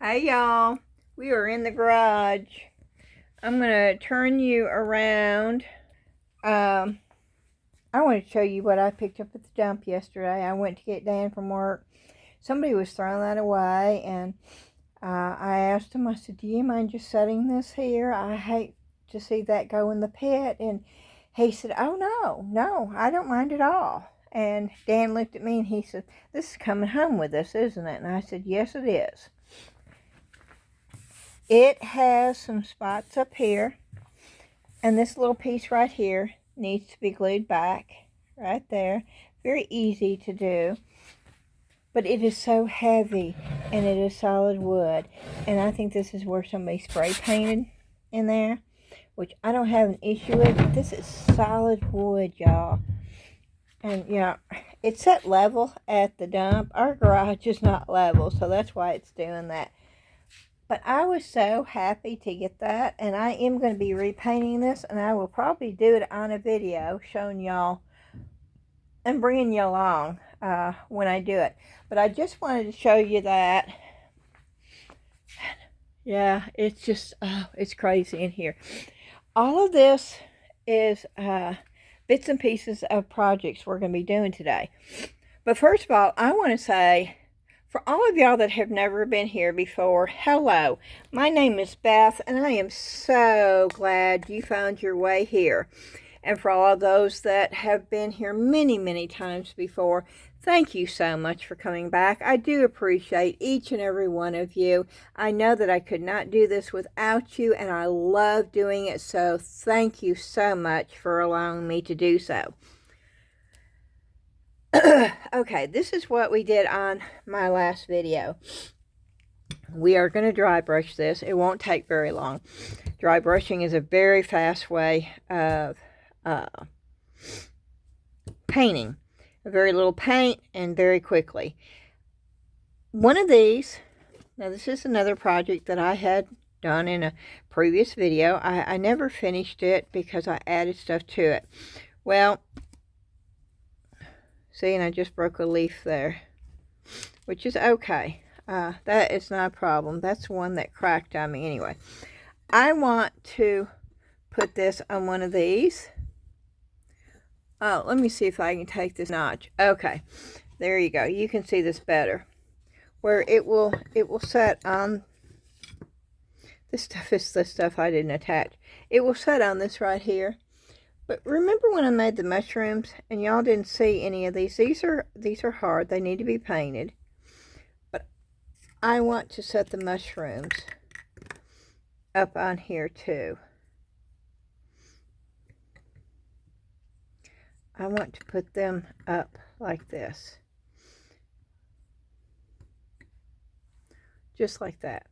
Hey y'all, we are in the garage. I'm gonna turn you around. I want to show you what I picked up at the dump yesterday. I went to get Dan from work. Somebody was throwing that away, and I asked him, I said, do you mind just setting this here? I hate to see that go in the pit. And he said, oh no, I don't mind at all. And Dan looked at me and he said, this is coming home with us, isn't it? And I said, yes it is. It has some spots up here, and this little piece right here needs to be glued back right there. Very easy to do, but it is so heavy and it is solid wood, and I think this is where somebody spray painted in there, which I don't have an issue with, but this is solid wood, y'all. And yeah, it's set level at the dump. Our garage is not level, so that's why it's doing that. But I was so happy to get that, and I am going to be repainting this, and I will probably do it on a video showing y'all and bringing you along when I do it. But I just wanted to show you that. Yeah, it's just, it's crazy in here. All of this is bits and pieces of projects we're going to be doing today. But first of all, I want to say, for all of y'all that have never been here before, hello. My name is Beth, and I am so glad you found your way here. And for all of those that have been here many, many times before, thank you so much for coming back. I do appreciate each and every one of you. I know that I could not do this without you, and I love doing it, so thank you so much for allowing me to do so. Okay, this is what we did on my last video. We are going to dry brush this. It won't take very long. Dry brushing is a very fast way of painting. A very little paint and very quickly. One of these, now this is another project that I had done in a previous video. I never finished it because I added stuff to it. Well, see, and I just broke a leaf there, which is okay. That is not a problem. That's one that cracked on me anyway. I want to put this on one of these. Oh, let me see if I can take this notch. Okay, there you go. You can see this better. Where it will set on, this stuff is the stuff I didn't attach. It will set on this right here. But remember when I made the mushrooms and y'all didn't see any of these? These are hard. They need to be painted. But I want to set the mushrooms up on here too. I want to put them up like this. Just like that.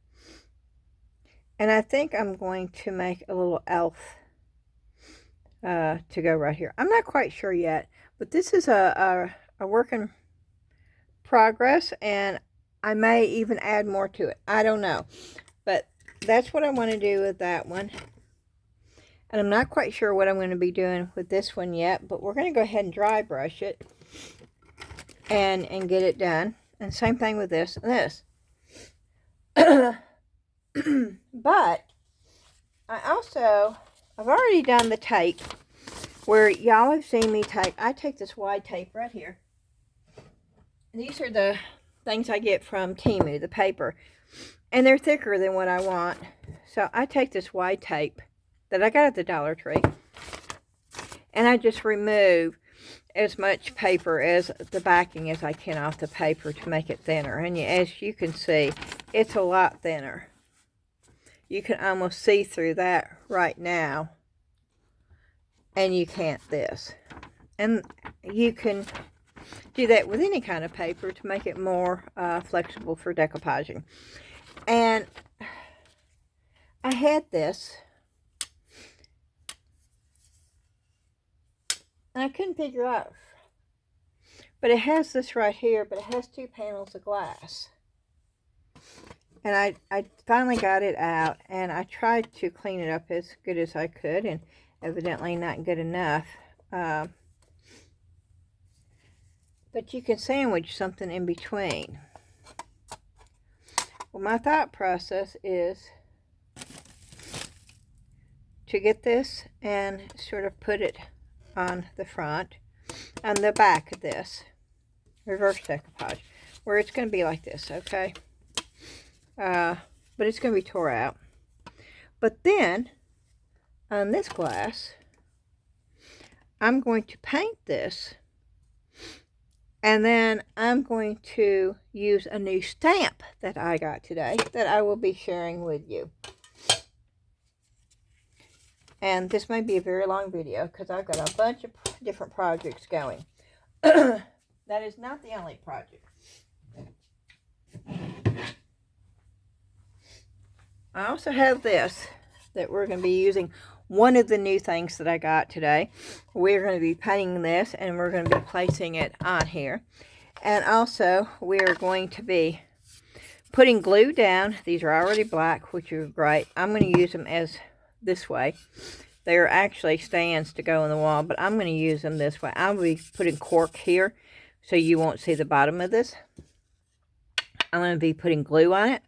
And I think I'm going to make a little elf to go right here. I'm not quite sure yet, but this is a work in progress, and I may even add more to it. I don't know, but that's what I want to do with that one. And I'm not quite sure what I'm going to be doing with this one yet, but we're going to go ahead and dry brush it and get it done. And same thing with this and this. But I've already done the tape where y'all have seen me tape. I take this wide tape right here. These are the things I get from Temu, the paper. And they're thicker than what I want. So I take this wide tape that I got at the Dollar Tree. And I just remove as much paper as the backing as I can off the paper to make it thinner. And as you can see, it's a lot thinner. You can almost see through that right now. And you can't this. And you can do that with any kind of paper to make it more flexible for decoupaging. And I had this. And I couldn't figure out. But it has this right here, but it has two panels of glass. And I finally got it out, and I tried to clean it up as good as I could, and evidently not good enough. But you can sandwich something in between. Well, my thought process is to get this and sort of put it on the front, on the back of this, reverse decoupage, where it's going to be like this, okay? But it's going to be tore out. But then, on this glass, I'm going to paint this, and then I'm going to use a new stamp that I got today that I will be sharing with you. And this may be a very long video because I've got a bunch of different projects going. That is not the only project. I also have this that we're going to be using. One of the new things that I got today. We're going to be painting this and we're going to be placing it on here. And also we're going to be putting glue down. These are already black, which are great. I'm going to use them as this way. They are actually stands to go in the wall, but I'm going to use them this way. I'll be putting cork here so you won't see the bottom of this. I'm going to be putting glue on it,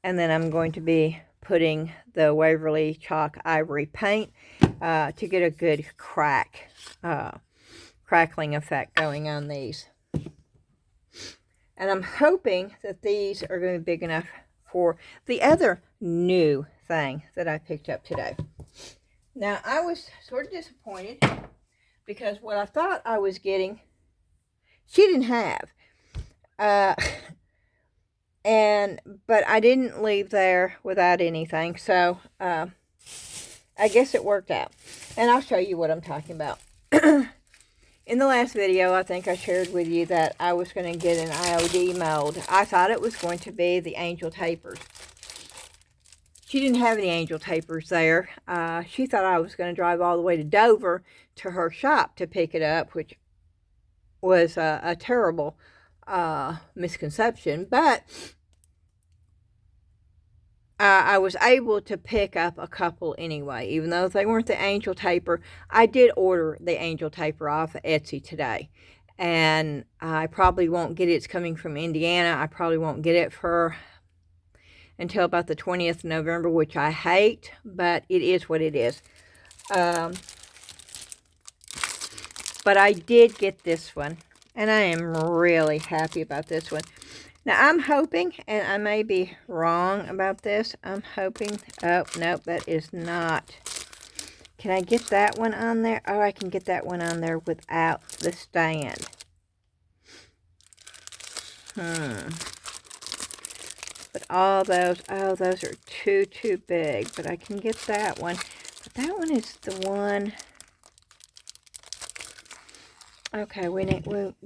and then I'm going to be putting the Waverly Chalk Ivory paint to get a good crackling effect going on these. And I'm hoping that these are going to be big enough for the other new thing that I picked up today. Now, I was sort of disappointed because what I thought I was getting, she didn't have. But I didn't leave there without anything, so I guess it worked out. And I'll show you what I'm talking about. In the last video, I think I shared with you that I was going to get an IOD mold. I thought it was going to be the angel tapers. She didn't have any angel tapers there. She thought I was going to drive all the way to Dover to her shop to pick it up, which was a terrible misconception. But I was able to pick up a couple anyway, even though they weren't the angel taper. I did order the angel taper off of Etsy today, and I probably won't get it. It's coming from Indiana. I probably won't get it until about the 20th of November, which I hate, but it is what it is. But I did get this one, and I am really happy about this one. Now, I'm hoping, and I may be wrong about this, I'm hoping, oh, nope, that is not. Can I get that one on there? Oh, I can get that one on there without the stand. But all those, oh, those are too big, but I can get that one. But that one is the one. Okay, we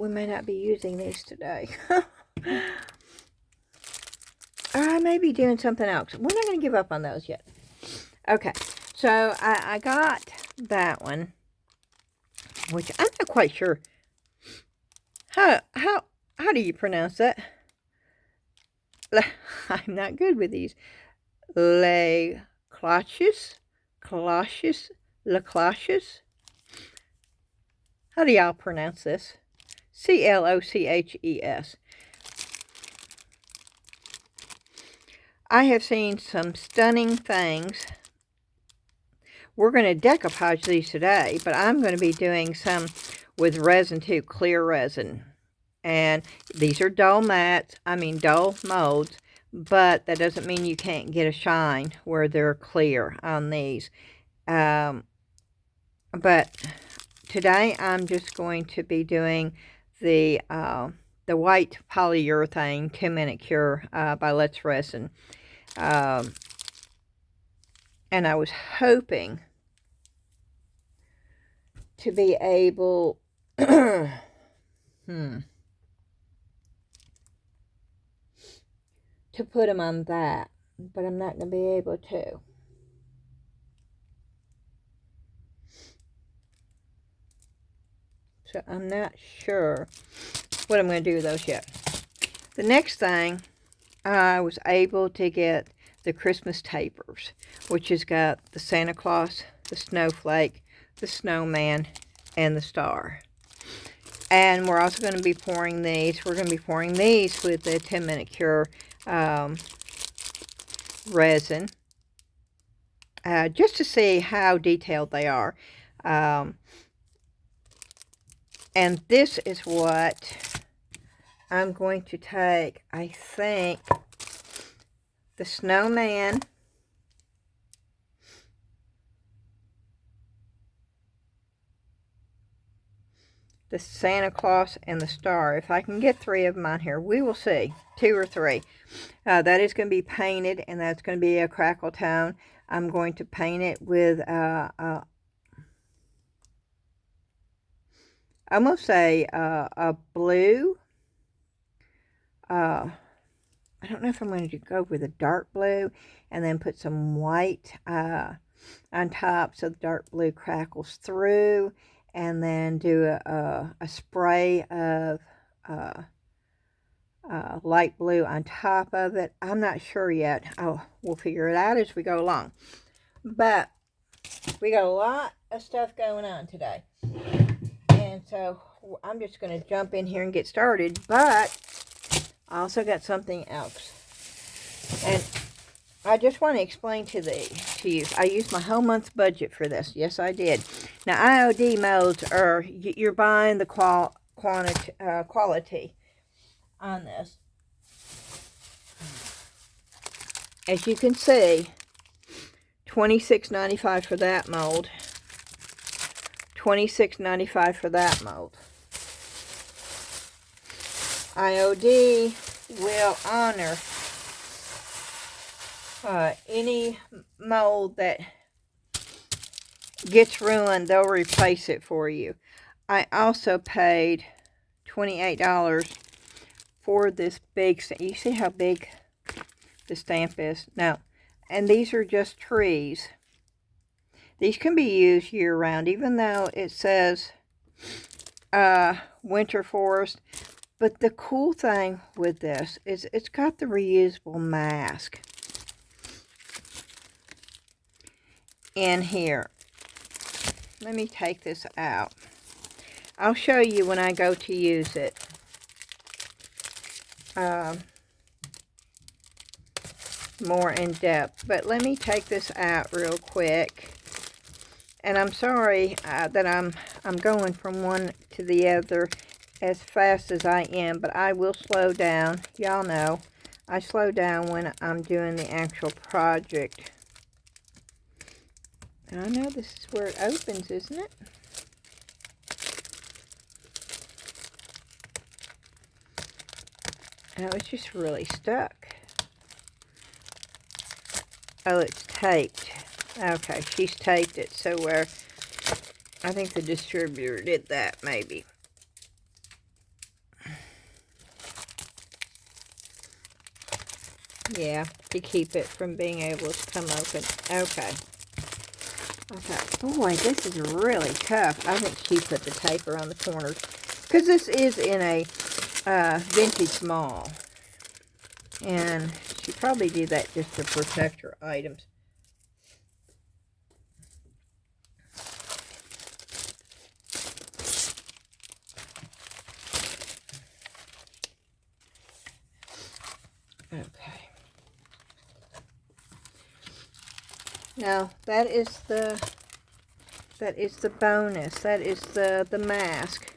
may not be using these today. I may be doing something else. We're not going to give up on those yet. Okay, so I got that one, which I'm not quite sure. How do you pronounce that? I'm not good with these. Le Cloches? How do y'all pronounce this? Cloches. I have seen some stunning things. We're going to decoupage these today, but I'm going to be doing some with resin too, clear resin. And these are dull molds, but that doesn't mean you can't get a shine where they're clear on these. But today I'm just going to be doing the white polyurethane 2-minute cure by Let's Resin. And I was hoping to be able to put them on that, but I'm not going to be able to. So I'm not sure what I'm going to do with those yet. The next thing, I was able to get the Christmas tapers, which has got the Santa Claus, the snowflake, the snowman, and the star. And we're also going to be pouring these. We're going to be pouring these with the 10-minute cure resin, just to see how detailed they are. And this is what I'm going to take, I think, the snowman, the Santa Claus, and the star. If I can get 3 of them on here, we will see. 2 or 3. That is going to be painted, and that's going to be a crackle tone. I'm going to paint it with, I'm going to say a blue. I don't know if I'm going to go with a dark blue and then put some white on top so the dark blue crackles through, and then do a spray of light blue on top of it. I'm not sure yet. We'll figure it out as we go along. But we got a lot of stuff going on today. And so I'm just going to jump in here and get started. But I also got something else. And I just want to explain to you. I used my whole month's budget for this. Yes, I did. Now, IOD molds are, you're buying the quality on this. As you can see, $26.95 for that mold. $26.95 for that mold. IOD will honor any mold that gets ruined. They'll replace it for you. I also paid $28 for this big, you see how big the stamp is? Now, and these are just trees. These can be used year-round, even though it says winter forest. But the cool thing with this is it's got the reusable mask in here. Let me take this out. I'll show you when I go to use it. More in depth. But let me take this out real quick. And I'm sorry that I'm going from one to the other as fast as I am, but I will slow down. Y'all know I slow down when I'm doing the actual project. And I know this is where it opens, isn't it? Oh, it's just really stuck. Oh, it's taped. Okay, she's taped it so where I think the distributor did that, maybe. Yeah, to keep it from being able to come open. Okay. Okay. Boy, this is really tough. I think she put the tape around the corners. Because this is in a vintage small. And she probably did that just to protect her items. Okay. Now, that is the bonus. That is the mask.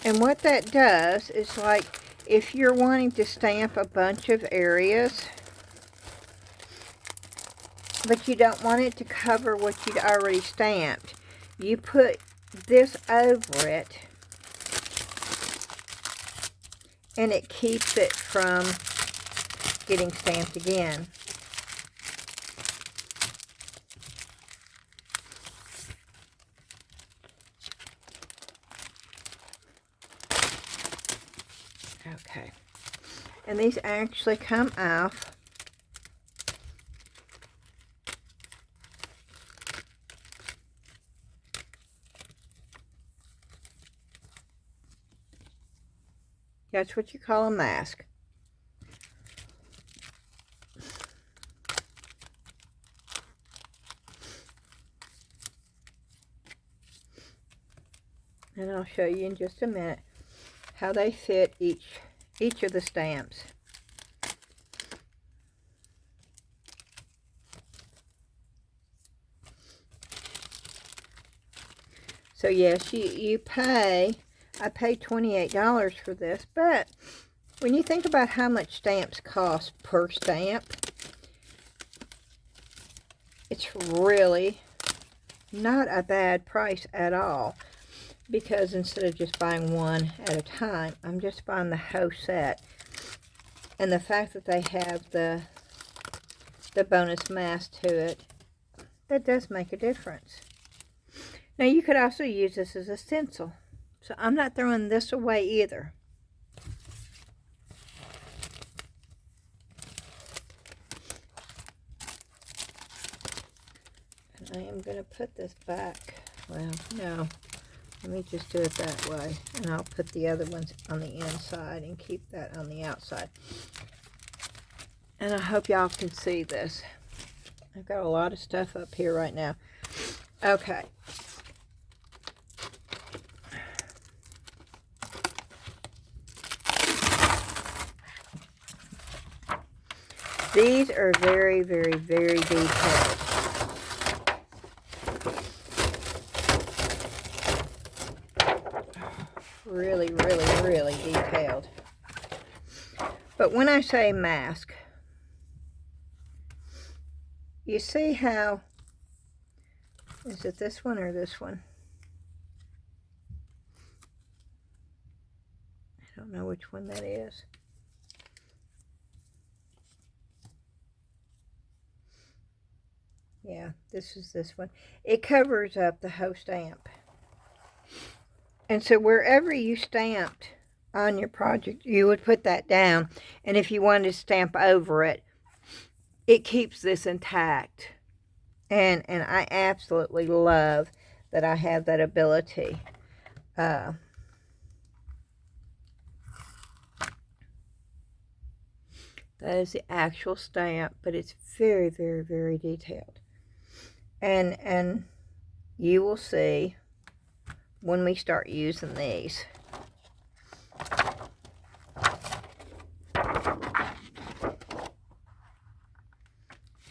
And what that does is, like, if you're wanting to stamp a bunch of areas, but you don't want it to cover what you'd already stamped, you put this over it, and it keeps it from getting stamped again. Okay, and these actually come off. That's what you call a mask. And I'll show you in just a minute how they fit each of the stamps. So yes, you pay, I paid $28 for this, but when you think about how much stamps cost per stamp, it's really not a bad price at all. Because instead of just buying one at a time, I'm just buying the whole set. And the fact that they have the bonus mask to it, that does make a difference. Now you could also use this as a stencil. So I'm not throwing this away either. And I am going to put this back. Well, no. Let me just do it that way. And I'll put the other ones on the inside and keep that on the outside. And I hope y'all can see this. I've got a lot of stuff up here right now. Okay. These are very, very, very detailed. Really, really, really detailed. But when I say mask, you see how, is it this one or this one? I don't know which one that is. Yeah, this is this one. It covers up the whole stamp. And so wherever you stamped on your project, you would put that down. And if you wanted to stamp over it, it keeps this intact. And I absolutely love that I have that ability. That is the actual stamp, but it's very, very, very detailed. And you will see when we start using these.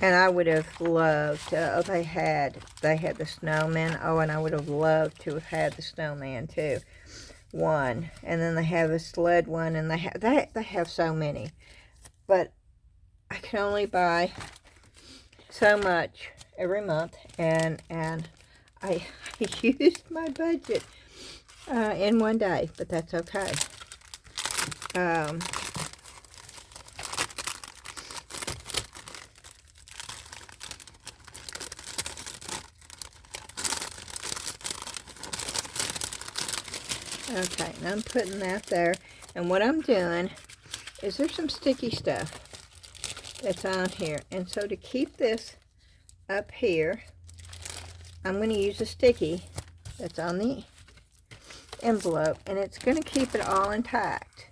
And I would have loved, they had the snowman. Oh, and I would have loved to have had the snowman too. One. And then they have a sled one, and they have so many. But I can only buy so much every month, and I used my budget in one day, but that's okay. Okay, and I'm putting that there, and what I'm doing is there's some sticky stuff that's on here, and so to keep this up here, I'm going to use a sticky that's on the envelope, and it's going to keep it all intact.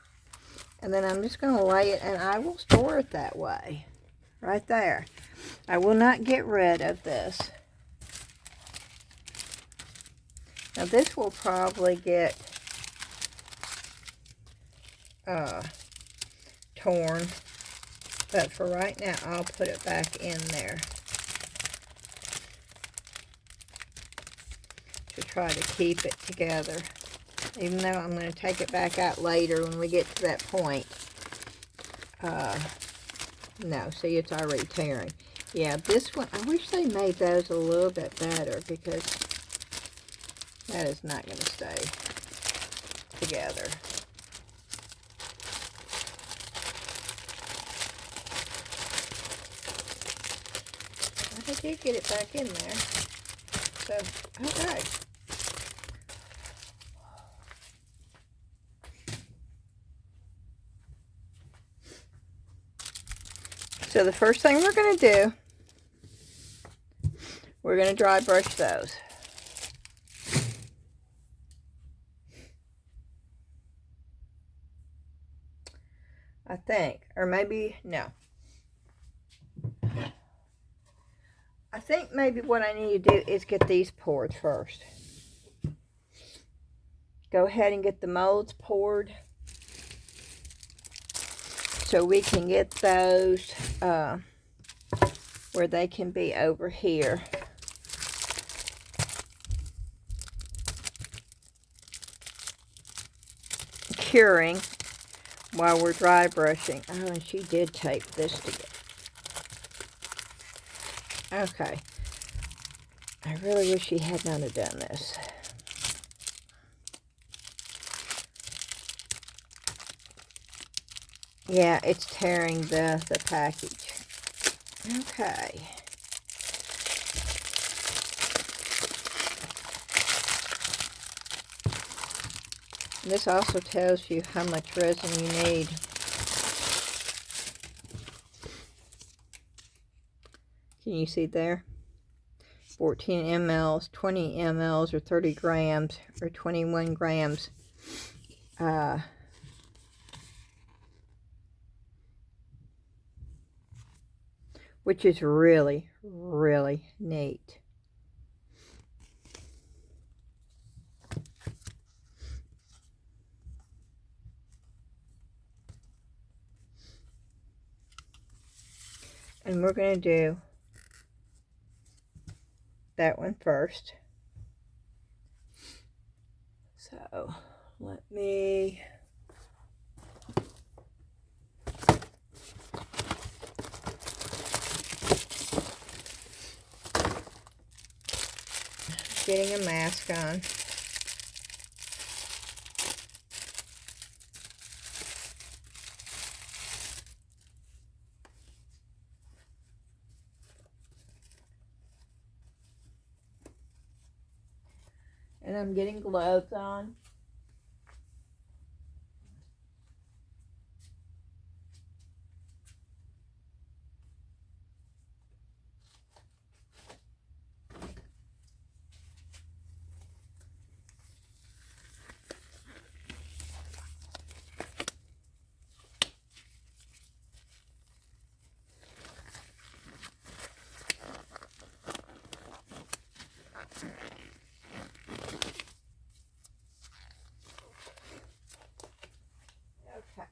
And then I'm just going to lay it, and I will store it that way, right there. I will not get rid of this. Now this will probably get torn, but for right now I'll put it back in there to try to keep it together, even though I'm going to take it back out later when we get to that point. No, see, it's already tearing. Yeah, this one, I wish they made those a little bit better, because that is not going to stay together. I did get it back in there. So, okay. So the first thing we're going to do, we're going to dry brush those. I think, or maybe, no. I think maybe what I need to do is get these poured first. Go ahead and get the molds poured, so we can get those where they can be over here. curing while we're dry brushing. Oh, and she did tape this together. Okay. I really wish she had not have done this. Yeah, it's tearing the package. Okay. This also tells you how much resin you need. Can you see there? 14 mLs, 20 mLs, or 30 grams, or 21 grams. Which is really, really neat. And we're going to do that one first. So let me getting a mask on. And I'm getting gloves on. Okay.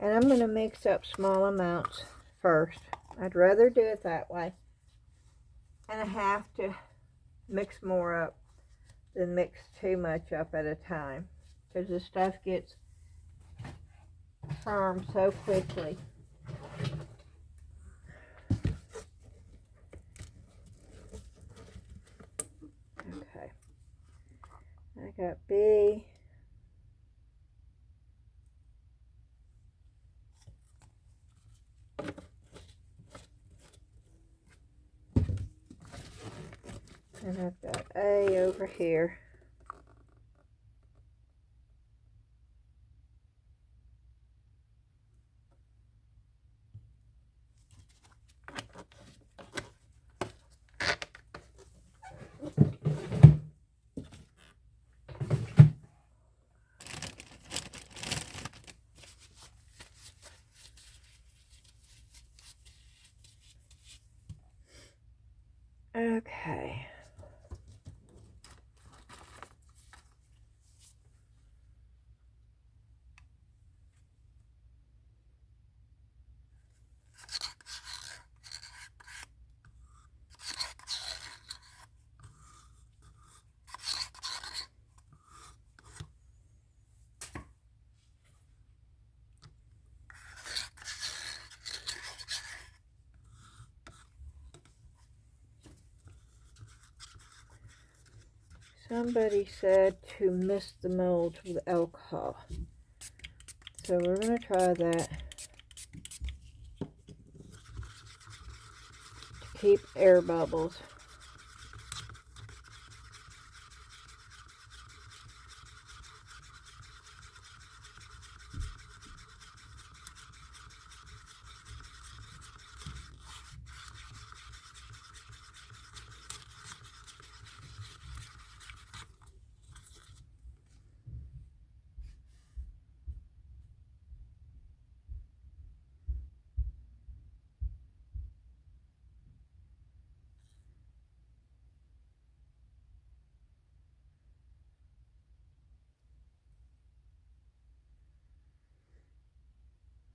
And I'm going to mix up small amounts first. I'd rather do it that way. And I have to mix more up than mix too much up at a time, because the stuff gets firm so quickly. Okay. I got B. And I've got A over here. Okay. Somebody said to mist the molds with alcohol. So we're going to try that to keep air bubbles.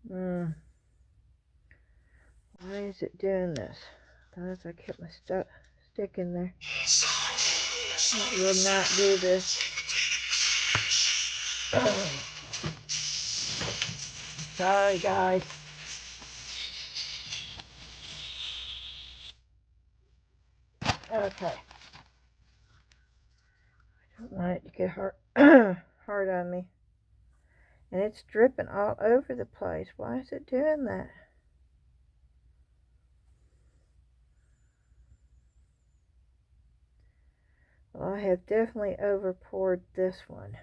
Why is it doing this? I thought if I kept my stick in there, it will not do this. Sorry, guys. Okay. I don't want it to get hard, hard on me. And it's dripping all over the place. Why is it doing that? Well, I have definitely over poured this one.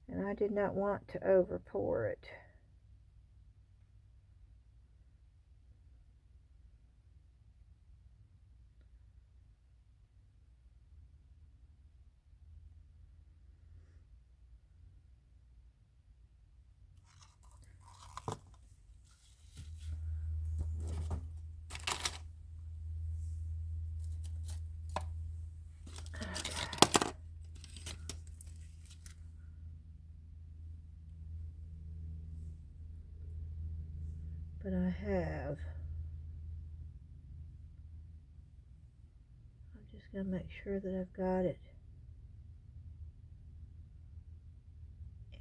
And I did not want to over pour it. But I have. I'm just going to make sure that I've got it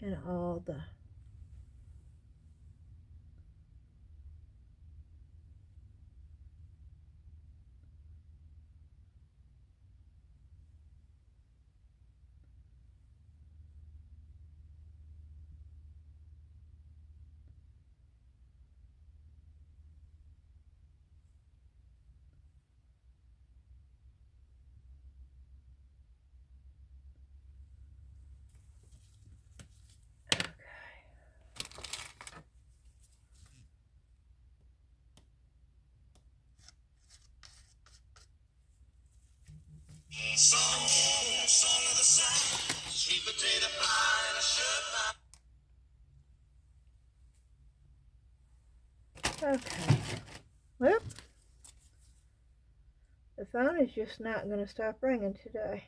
in all the Okay. Well, the phone is just not going to stop ringing today.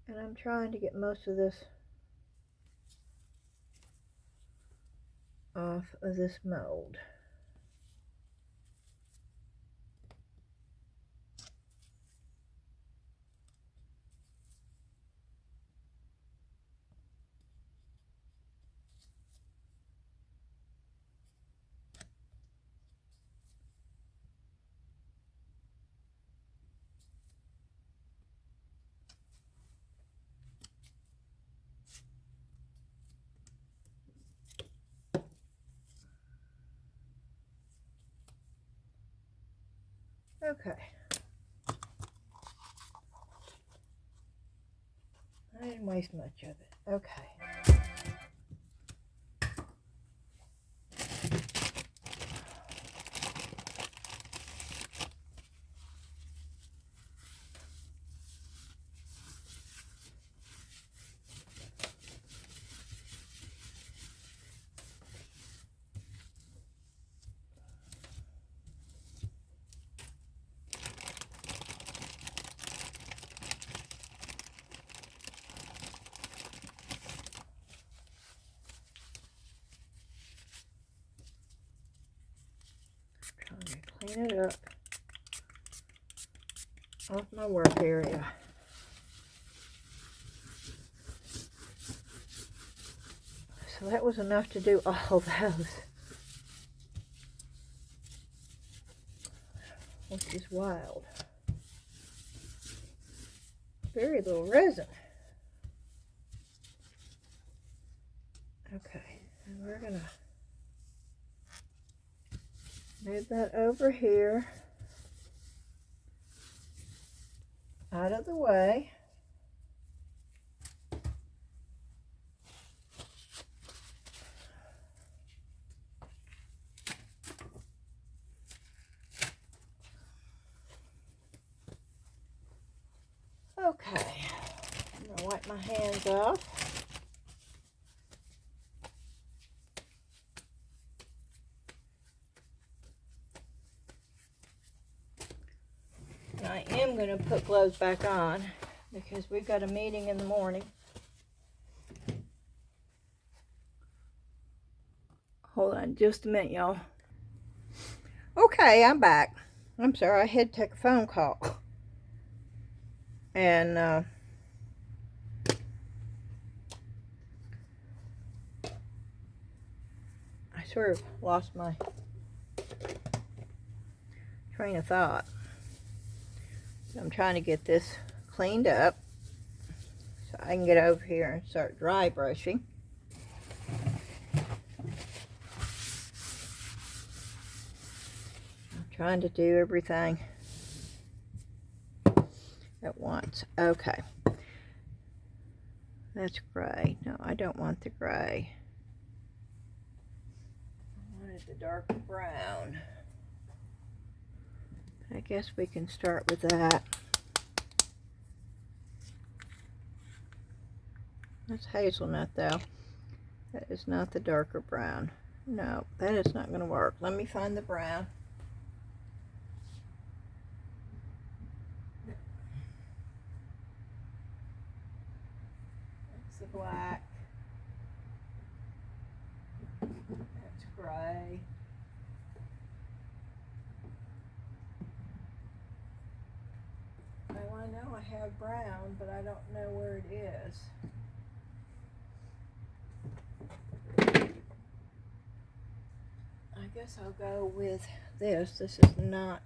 And I'm trying to get most of this off of this mold. Okay. I didn't waste much of it. Okay. Trying to clean it up off my work area. So that was enough to do all those, which is wild. Very little resin. Okay, and we're gonna move that over here out of the way. Okay, I'm going to wipe my hands off. I am going to put gloves back on because we've got a meeting in the morning. Hold on just a minute, y'all. Okay, I'm back. I'm sorry, I had to take a phone call. And I sort of lost my train of thought. So I'm trying to get this cleaned up so I can get over here and start dry brushing. I'm trying to do everything at once. Okay. That's gray. No, I don't want the gray. I wanted the dark brown. I guess we can start with that. That's hazelnut though. That is not the darker brown. No, that is not going to work. Let me find the brown. That's the black. That's gray. Well, I know I have brown, but I don't know where it is. I guess I'll go with this. This is not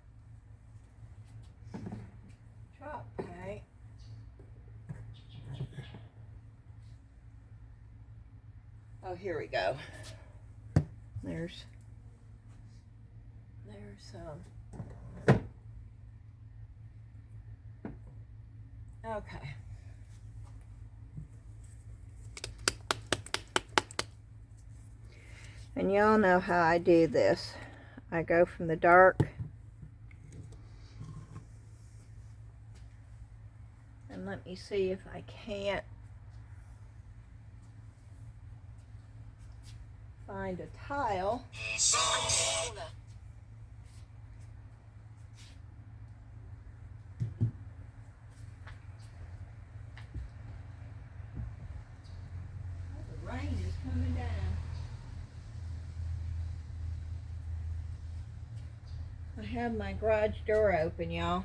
chalk paint. Oh, here we go. There's some. Okay. And y'all know how I do this. I go from the dark and let me see if I can't find a tile. The rain is coming down. I have my garage door open, y'all,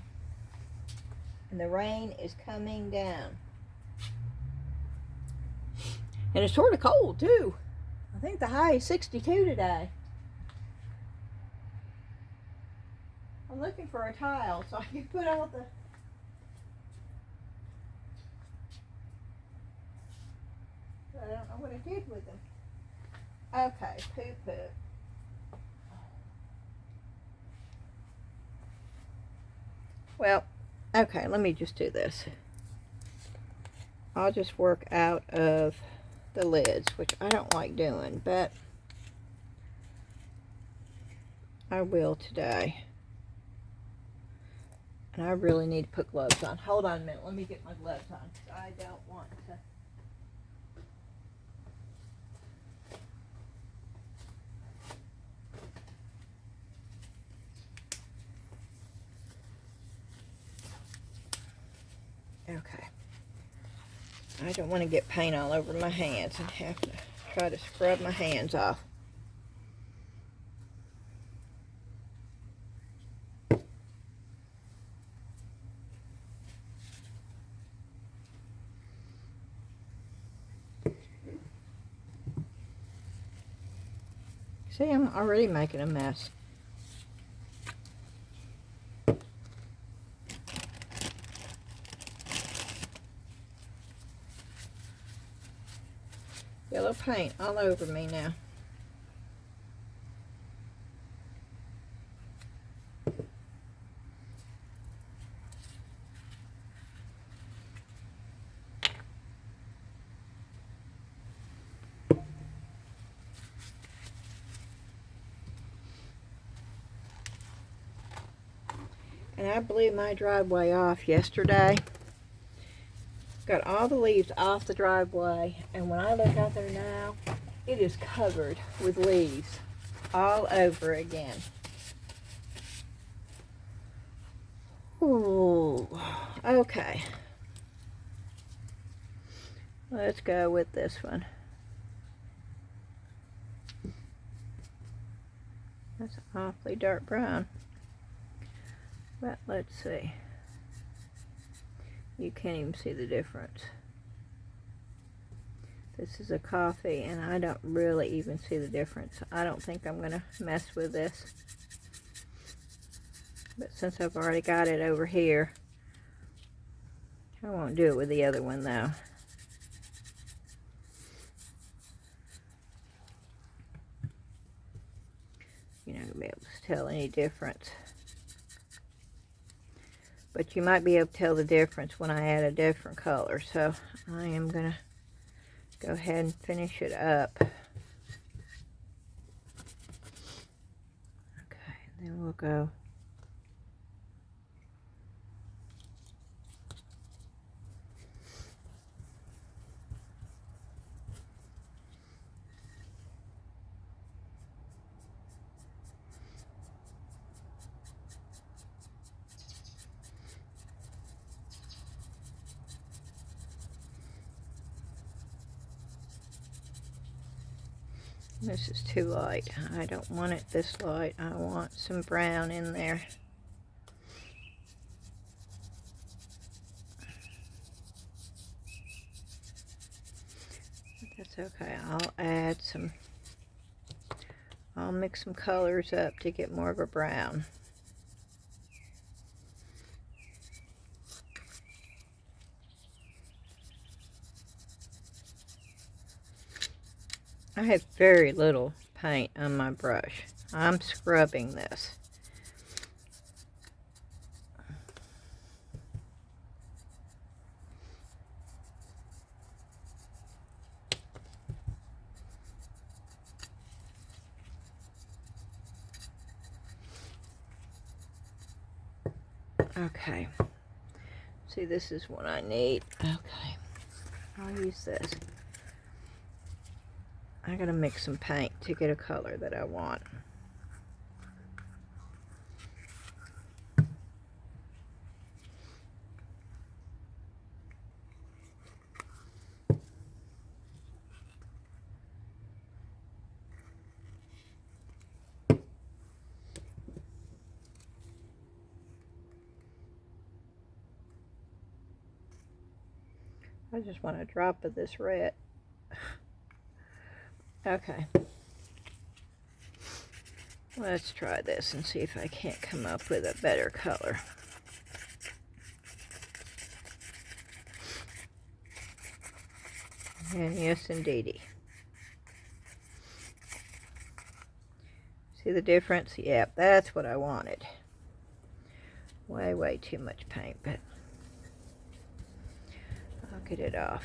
and the rain is coming down. And it's sort of cold too. I think the high is 62 today. I'm looking for a tile so I can put all the I don't know what I did with them. Okay, poo-poo. Well, okay, let me just do this. I'll just work out of the lids, which I don't like doing, but I will today. And I really need to put gloves on. Hold on a minute. Let me get my gloves on. I don't want to. Okay. I don't want to get paint all over my hands and have to try to scrub my hands off. See, I'm already making a mess. Yellow paint all over me now. And I blew my driveway off yesterday. Got all the leaves off the driveway, and when I look out there now, it is covered with leaves all over again. Ooh, okay. Let's go with this one. That's awfully dark brown. But let's see. You can't even see the difference. This is a coffee, and I don't really even see the difference. I don't think I'm going to mess with this. But since I've already got it over here, I won't do it with the other one though. You're not going to be able to tell any difference. But you might be able to tell the difference when I add a different color. So I am going to go ahead and finish it up. Okay, then we'll go. This is too light. I don't want it this light. I want some brown in there. But that's okay. I'll mix some colors up to get more of a brown. I have very little paint on my brush. I'm scrubbing this. Okay. See, this is what I need. Okay. I'll use this. I gotta mix some paint to get a color that I want. I just want a drop of this red. Okay. Let's try this and see if I can't come up with a better color. And yes, indeedy. See the difference? Yep, that's what I wanted. Way too much paint, but I'll get it off.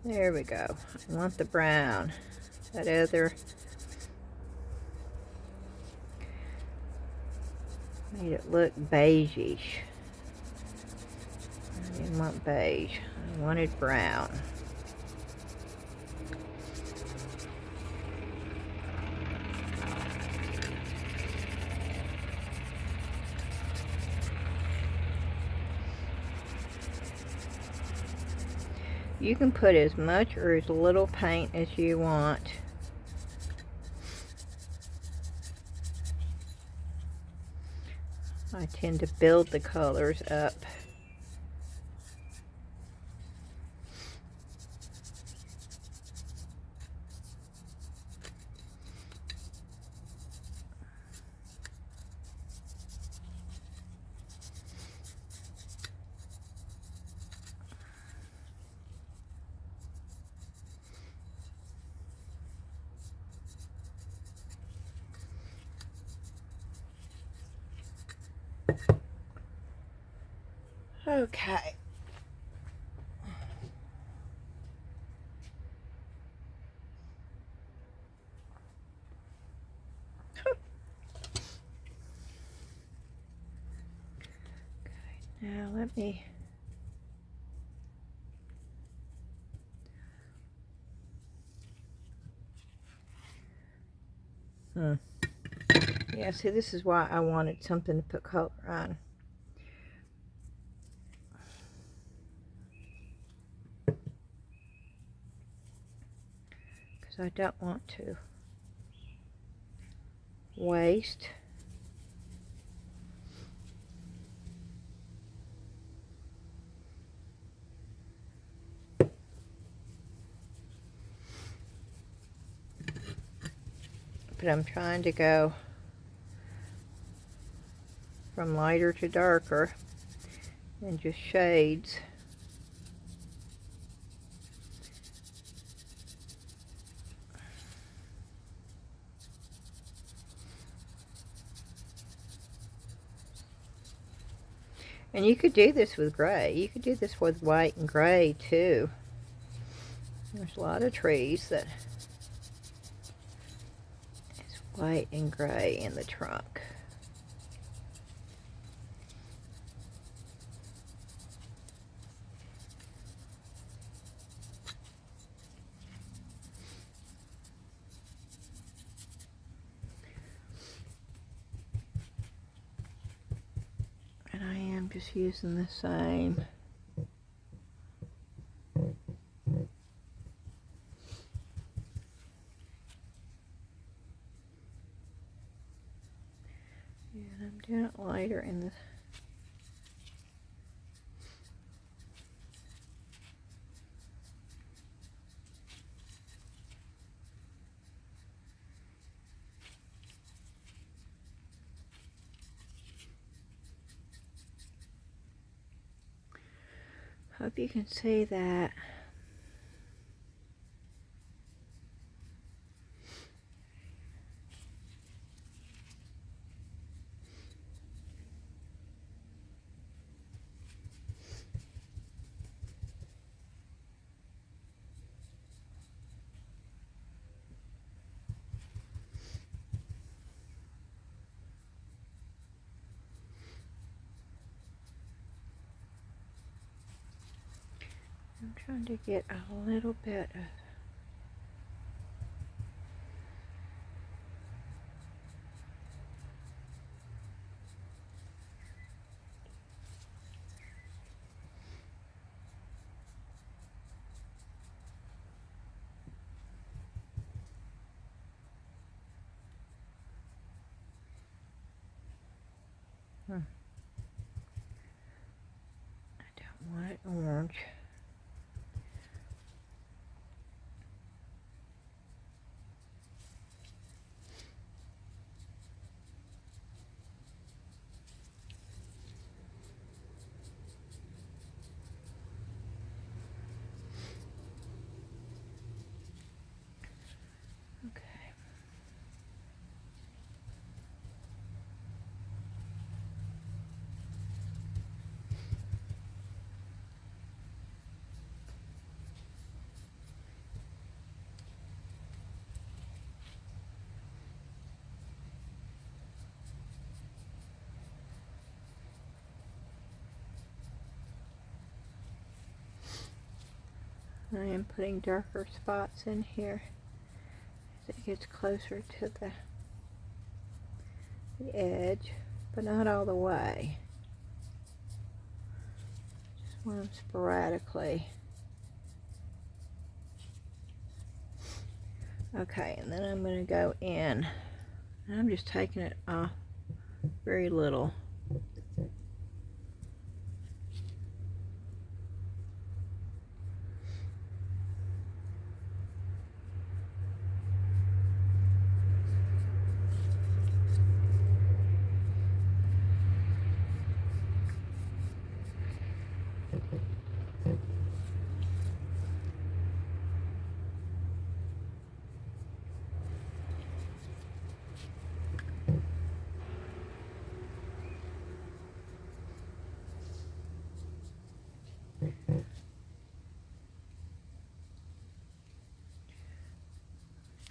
There we go. I want the brown. That other made it look beige-ish. I didn't want beige. I wanted brown. You can put as much or as little paint as you want. I tend to build the colors up. Okay. Now let me Yeah, see, this is why I wanted something to put color on. Because I don't want to waste. But I'm trying to go from lighter to darker and just shades. And you could do this with gray. You could do this with white and gray too. There's a lot of trees that is white and gray in the trunk. And I am just using the same. And I'm doing it lighter in the hope you can see that. I'm trying to get a little bit of I don't want it orange. I am putting darker spots in here as it gets closer to the edge, but not all the way. Just want them sporadically. Okay, and then I'm going to go in. And I'm just taking it off very little.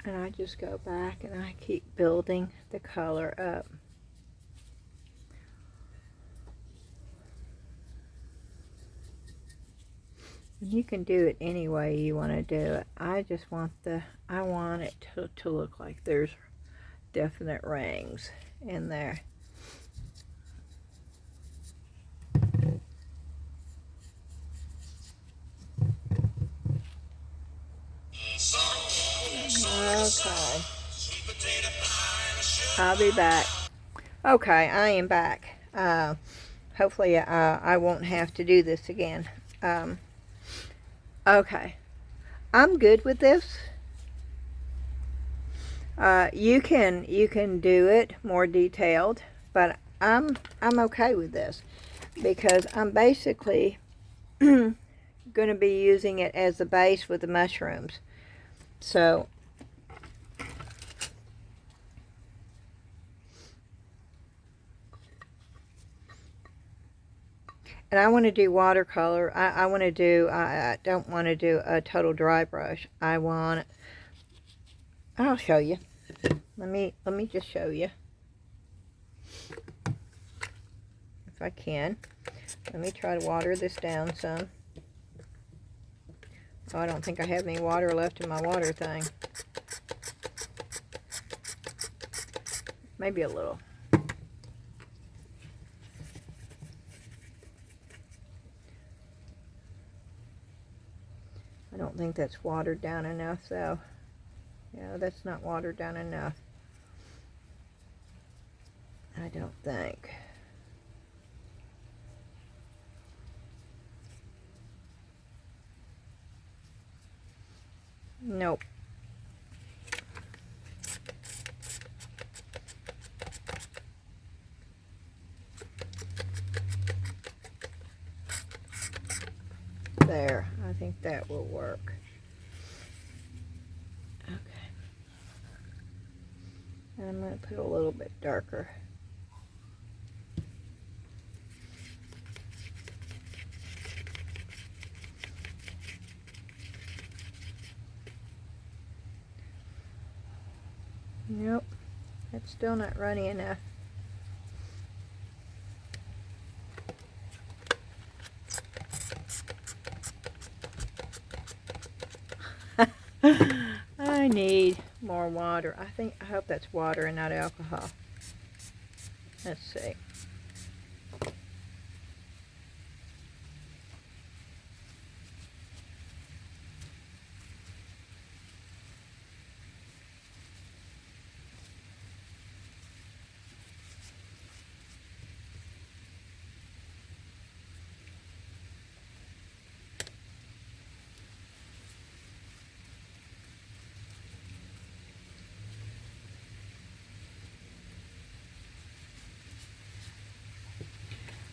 And I just go back and I keep building the color up. And you can do it any way you want to do it. I just want I want it to look like there's definite rings. in there. Okay. I'll be back. Okay, I am back. Hopefully I won't have to do this again. Okay. I'm good with this. You can do it more detailed, but I'm okay with this because I'm basically going to be using it as the base with the mushrooms. So and I want to do watercolor. I want to do, I don't want to do a total dry brush. I'll show you. Let me just show you. If I can. Let me try to water this down some. Oh, I don't think I have any water left in my water thing. Maybe a little. I don't think that's watered down enough though. Yeah, that's not watered down enough. I don't think. Nope. There, I think that will work. Okay. And I'm going to put a little bit darker. Nope, it's still not runny enough. I need more water. I hope that's water and not alcohol. Let's see.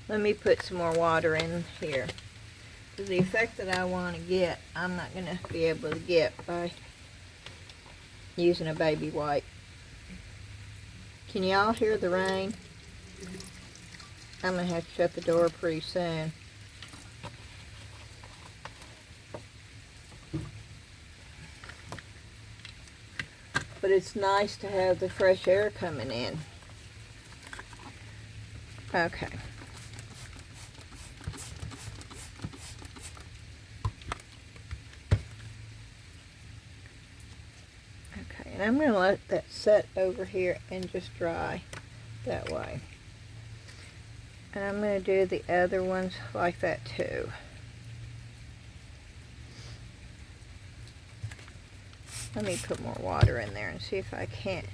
Let me put some more water in here. The effect that I want to get, I'm not going to be able to get by using a baby wipe. Can y'all hear the rain? I'm going to have to shut the door pretty soon. But it's nice to have the fresh air coming in. Okay. And I'm going to let that set over here and just dry that way. And I'm going to do the other ones like that too. Let me put more water in there and see if I can't.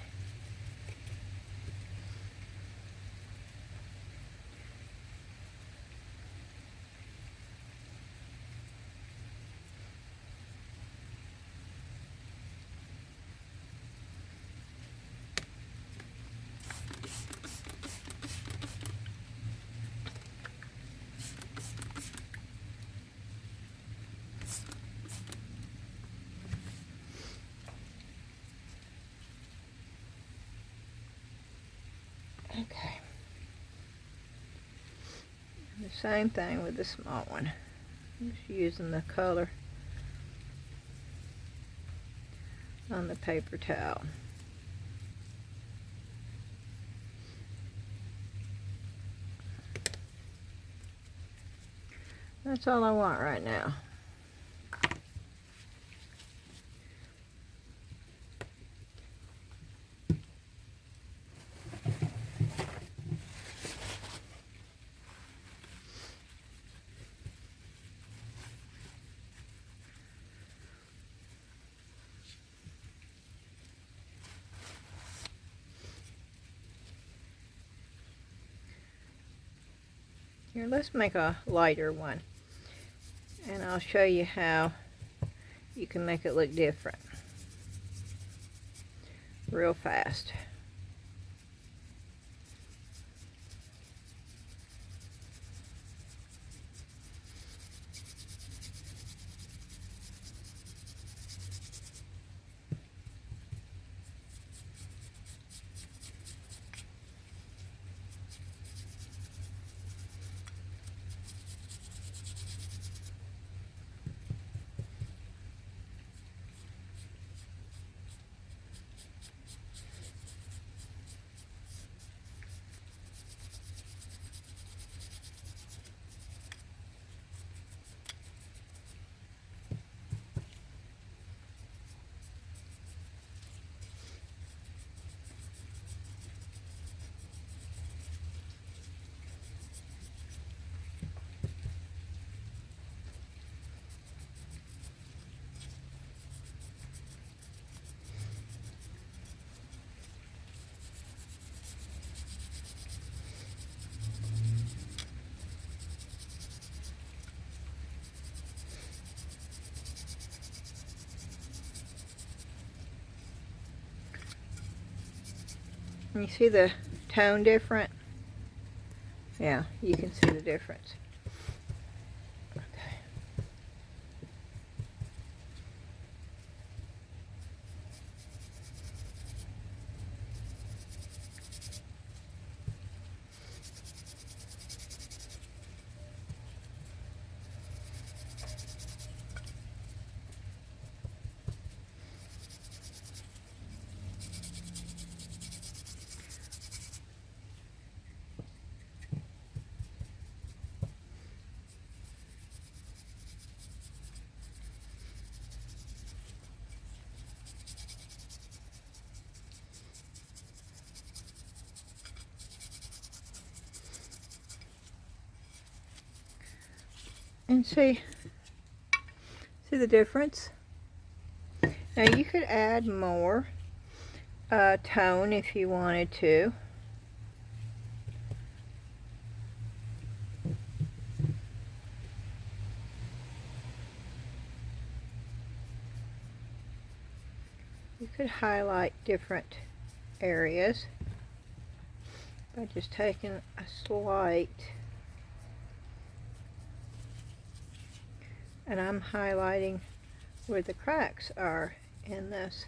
Okay. The same thing with the small one. Just using the color on the paper towel. That's all I want right now. Here, let's make a lighter one. And I'll show you how you can make it look different real fast. You see the tone different? Yeah, you can see the difference. Okay. And see the difference? Now you could add more tone if you wanted to. You could highlight different areas by just taking a slight, and I'm highlighting where the cracks are in this.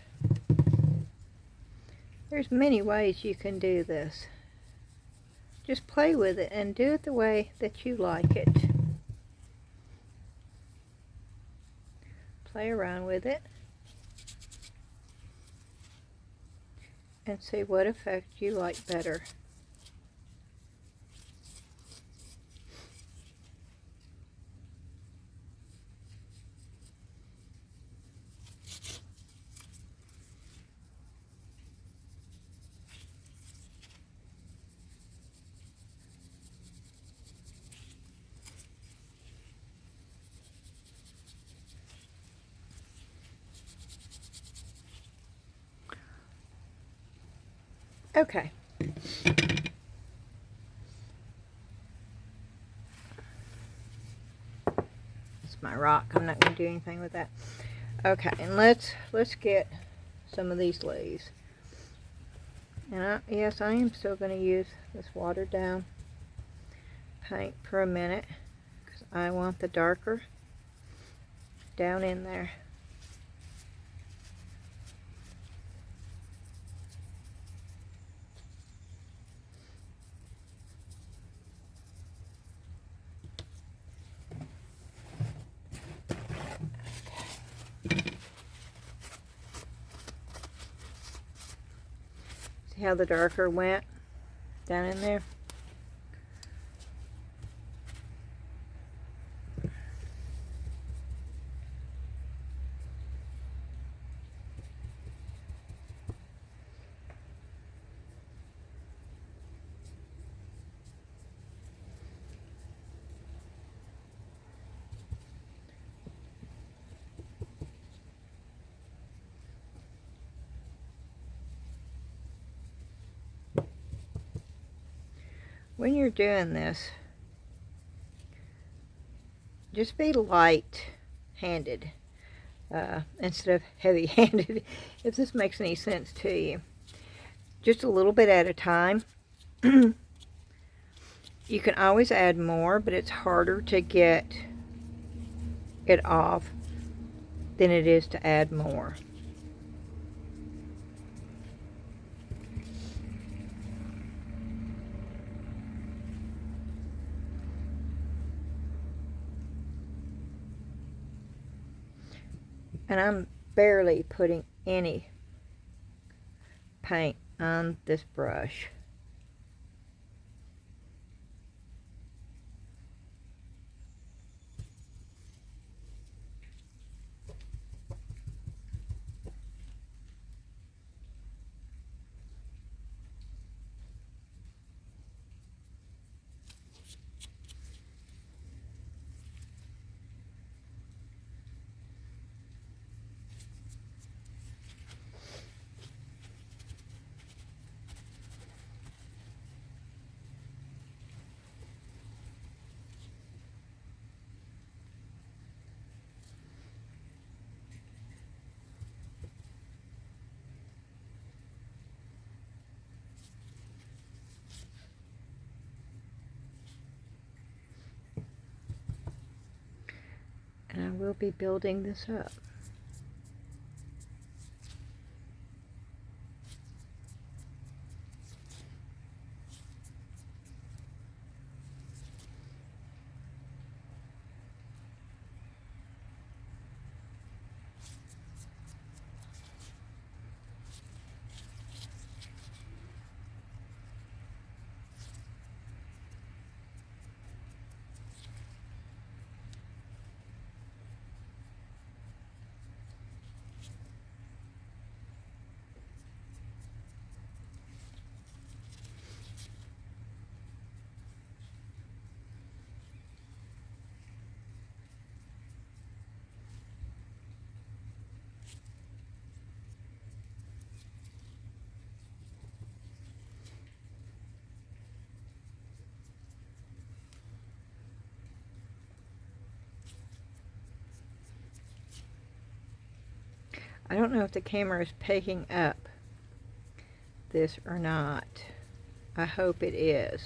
There's many ways you can do this. Just play with it and do it the way that you like it. Play around with it and see what effect you like better. Okay. It's my rock. I'm not going to do anything with that. Okay, and let's get some of these leaves. And yes, I am still going to use this watered down paint for a minute because I want the darker down in there. See how the darker went down in there? When you're doing this, just be light-handed instead of heavy-handed, if this makes any sense to you. Just a little bit at a time. You can always add more, but it's harder to get it off than it is to add more. And I'm barely putting any paint on this brush. And I will be building this up. I don't know if the camera is picking up this or not. I hope it is.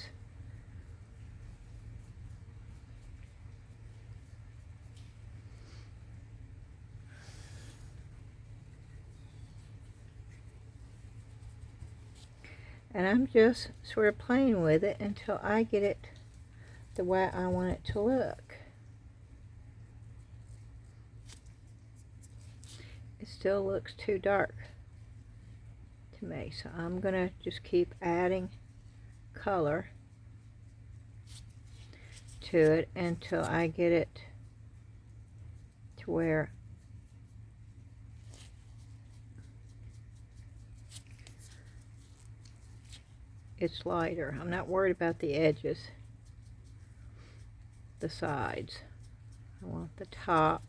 And I'm just sort of playing with it until I get it the way I want it to look. It still looks too dark to me, so I'm gonna just keep adding color to it until I get it to where it's lighter. I'm not worried about the edges, the sides. I want the top.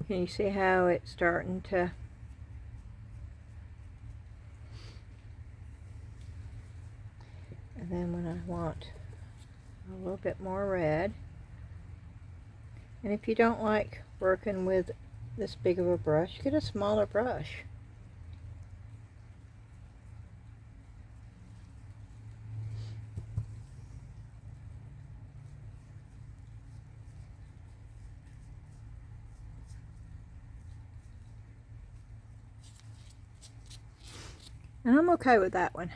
Can you see how it's starting to and then when I want a little bit more red, and if you don't like working with this big of a brush, get a smaller brush. And I'm okay with that one.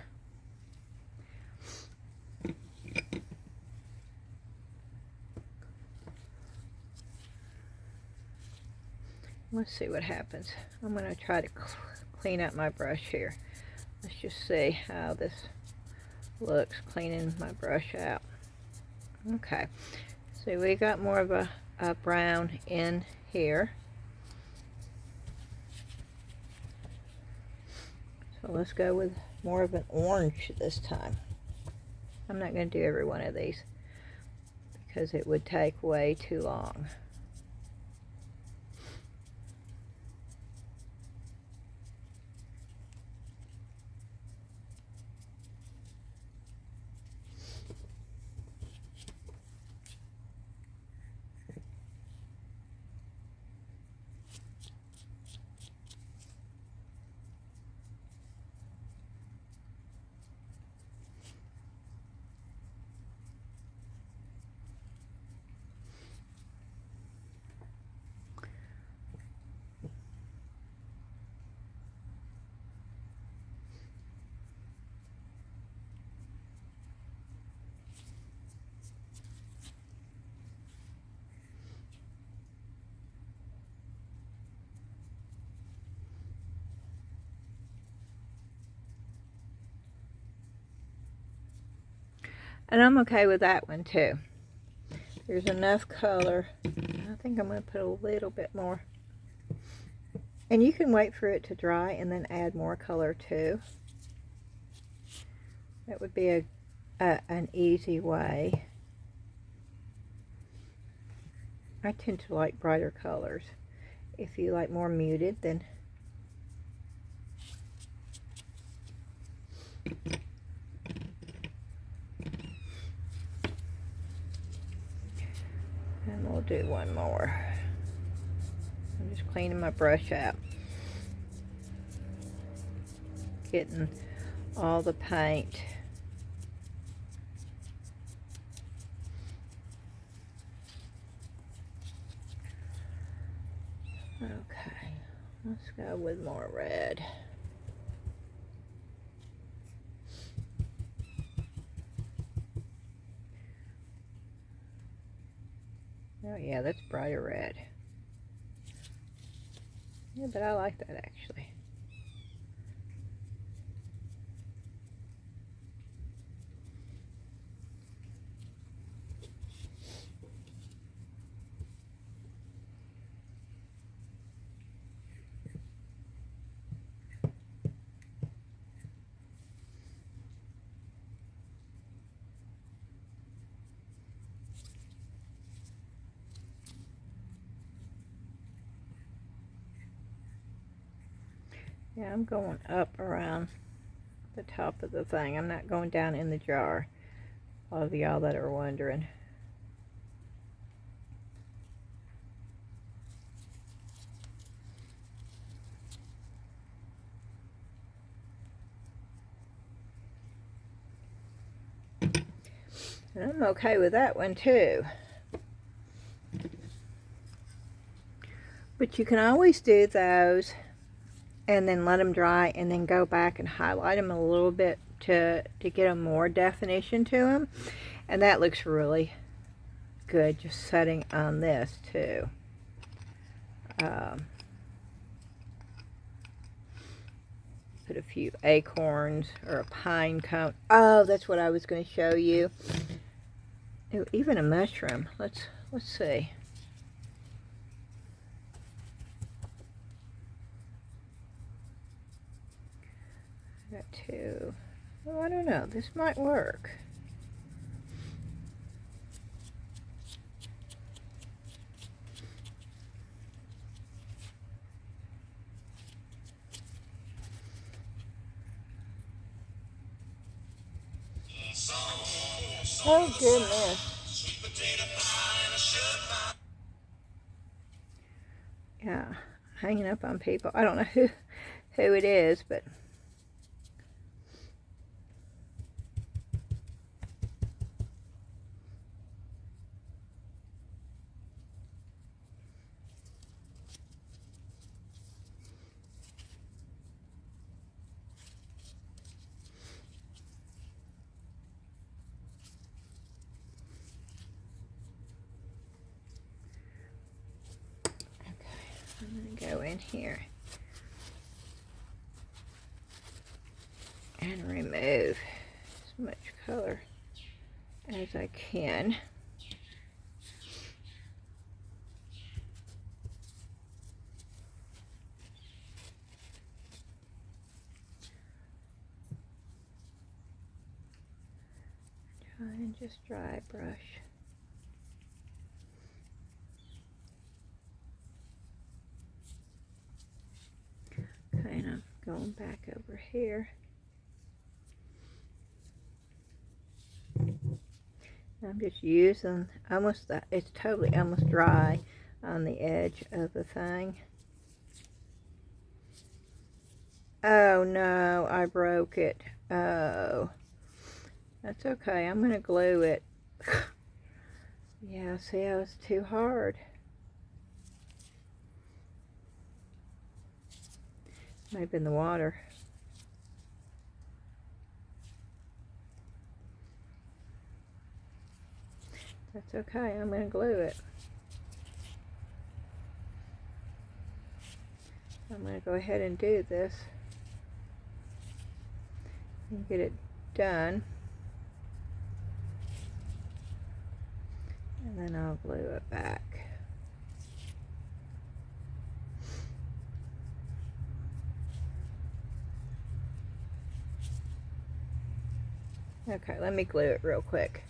Let's see what happens. I'm going to try to clean up my brush here. Let's just see how this looks cleaning my brush out. Okay. See, we got more of a brown in here. So let's go with more of an orange this time. I'm not going to do every one of these because it would take way too long. And I'm okay with that one too. There's enough color. I think I'm going to put a little bit more. And you can wait for it to dry and then add more color too. That would be an easy way. I tend to like brighter colors. If you like more muted, then and we'll do one more. I'm just cleaning my brush out. Getting all the paint. Okay, let's go with more red. Oh yeah, that's brighter red. Yeah, but I like that actually. Yeah, I'm going up around the top of the thing. I'm not going down in the jar. All of y'all that are wondering. And I'm okay with that one too. But you can always do those and then let them dry and then go back and highlight them a little bit to get a more definition to them. And that looks really good just setting on this too. Put a few acorns or a pine cone. Oh, that's what I was going to show you. Ooh, even a mushroom. Let's see. I got two. Oh, I don't know. This might work. Oh goodness. Yeah, hanging up on people. I don't know who it is, but I'm going to go in here and remove as much color as I can. try and just dry brush. Okay, and I'm going back over here. I'm just using almost that, it's totally almost dry on the edge of the thing. Oh no, I broke it. Oh, that's okay. I'm going to glue it. Yeah, see, it was too hard. Maybe in the water. That's okay. I'm going to glue it. I'm going to go ahead and do this and get it done. And then I'll glue it back. Okay, let me glue it real quick.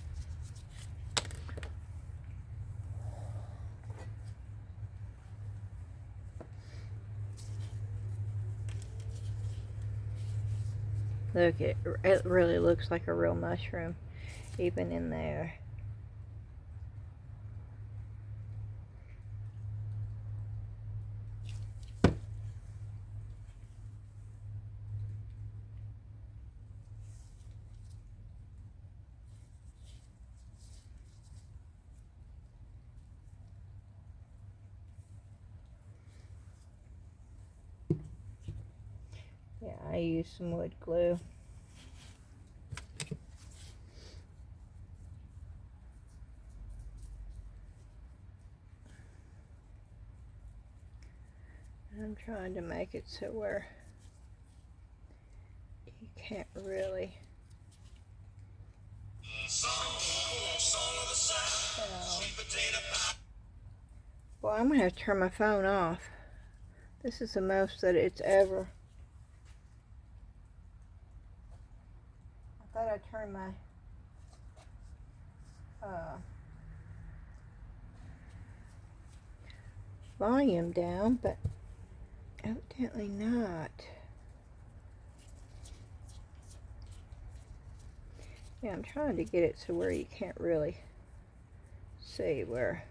Look, it really looks like a real mushroom, even in there. Yeah, I used some wood glue. I'm trying to make it so where you can't really tell. Well, I'm going to have to turn my phone off. This is the most that it's ever. I thought I turned my volume down, but evidently not. Yeah, I'm trying to get it so where you can't really see where.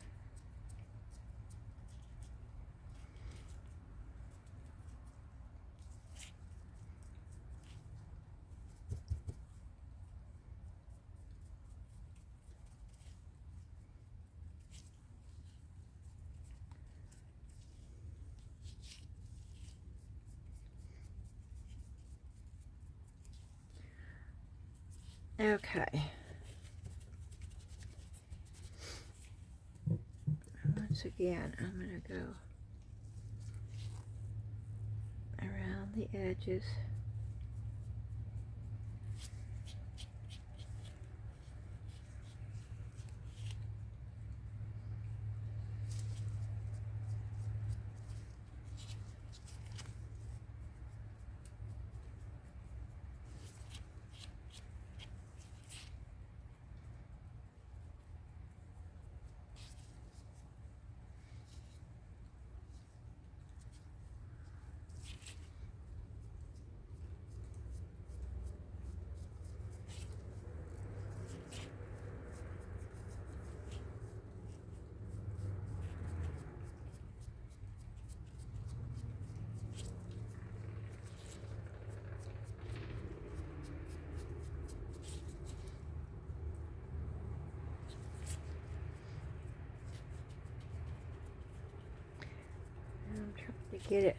Okay. Once again, I'm going to go around the edges. I'm trying to get it.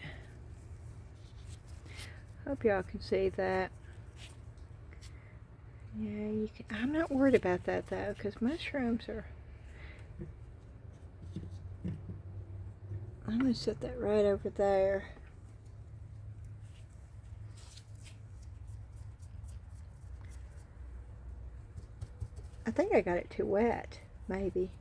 Hope y'all can see that. Yeah, you can. I'm not worried about that though, because mushrooms are. I'm going to set that right over there. I think I got it too wet, maybe.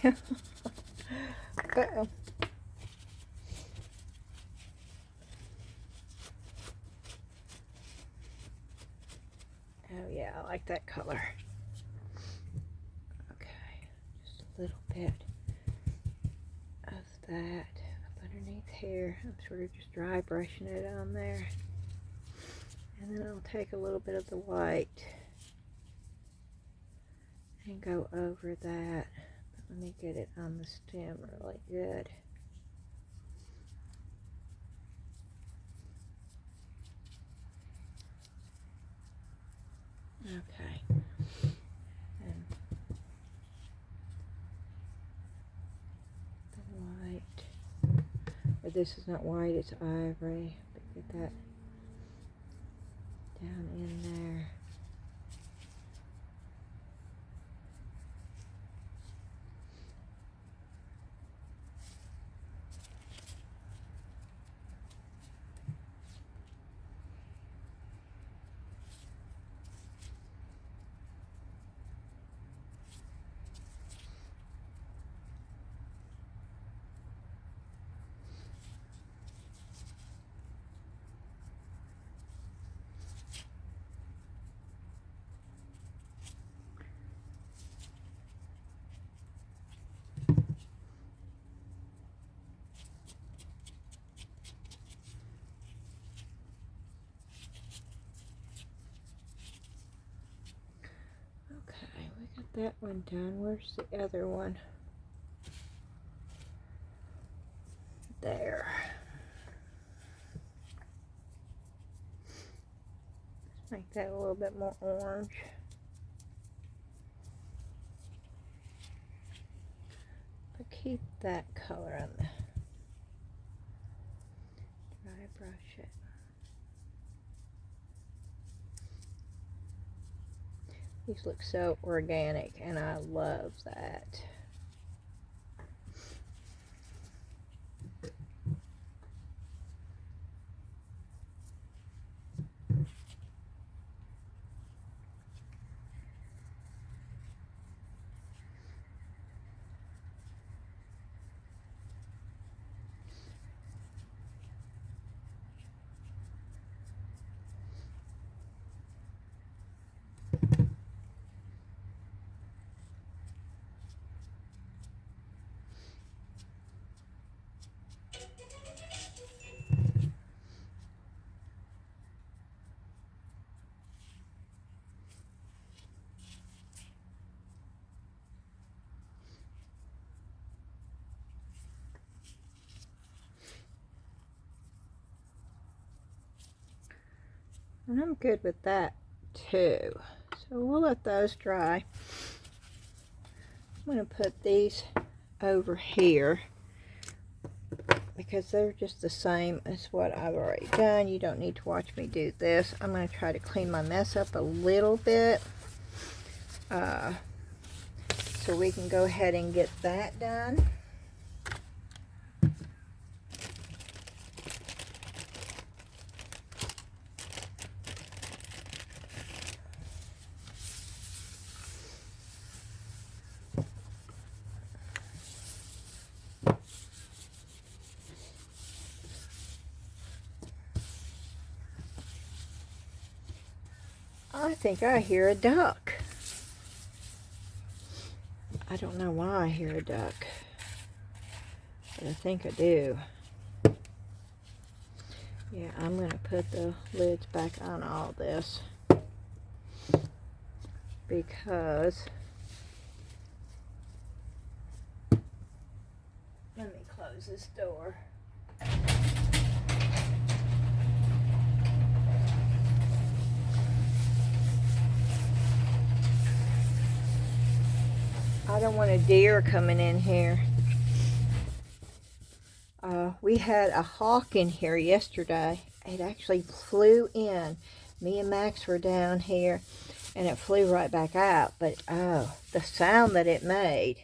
Uh-oh. Oh yeah, I like that color. Okay, just a little bit of that up underneath here. I'm sort of just dry brushing it on there. And then I'll take a little bit of the white and go over that. Let me get it on the stem really good. Okay. And the white. But this is not white, it's ivory. But get that down in there. Okay, we got that one done. Where's the other one? There. Let's make that a little bit more orange. But keep that color on the dry brush it. These look so organic and I love that. And I'm good with that too. So we'll let those dry. I'm going to put these over here because they're just the same as what I've already done. You don't need to watch me do this. I'm going to try to clean my mess up a little bit so we can go ahead and get that done. I think I hear a duck. I don't know why I hear a duck, but I think I do. Yeah, I'm going to put the lids back on all this because let me close this door. I don't want a deer coming in here. We had a hawk in here yesterday. It actually flew in. Me and Max were down here and it flew right back out. But oh, the sound that it made.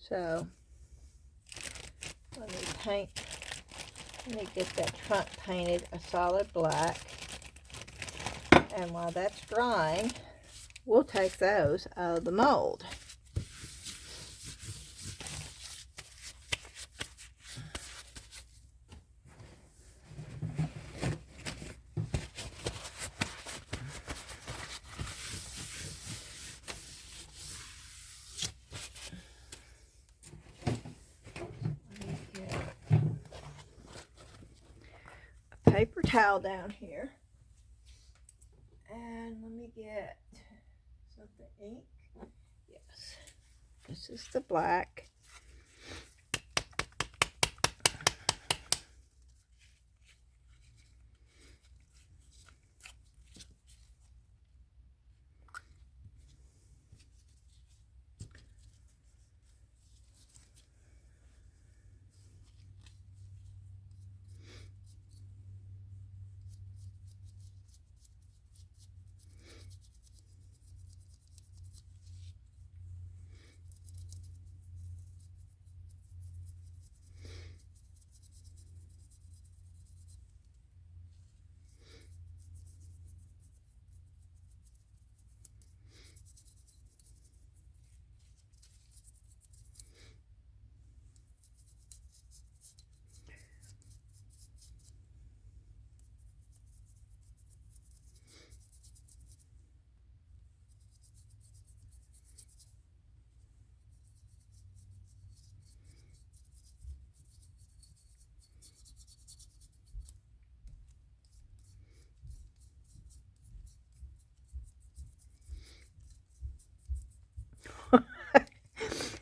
So let me get that trunk painted a solid black. And while that's drying, we'll take those out of the mold. Paper towel down here, and let me get something ink. Yes, this is the black.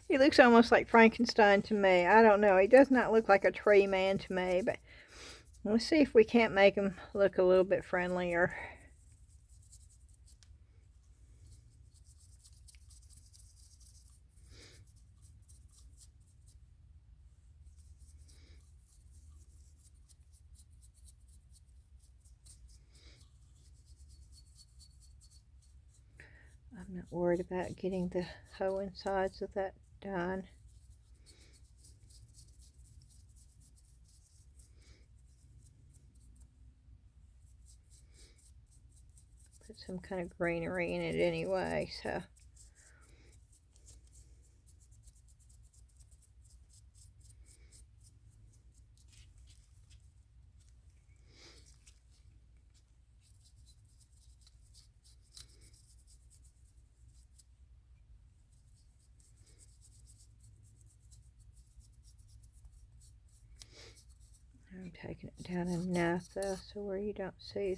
He looks almost like Frankenstein to me. I don't know. He does not look like a tree man to me, but let's see if we can't make him look a little bit friendlier. I'm not worried about getting the hoe insides of that done. Put some kind of greenery in it anyway, so. I'm taking it down enough though, so where you don't see.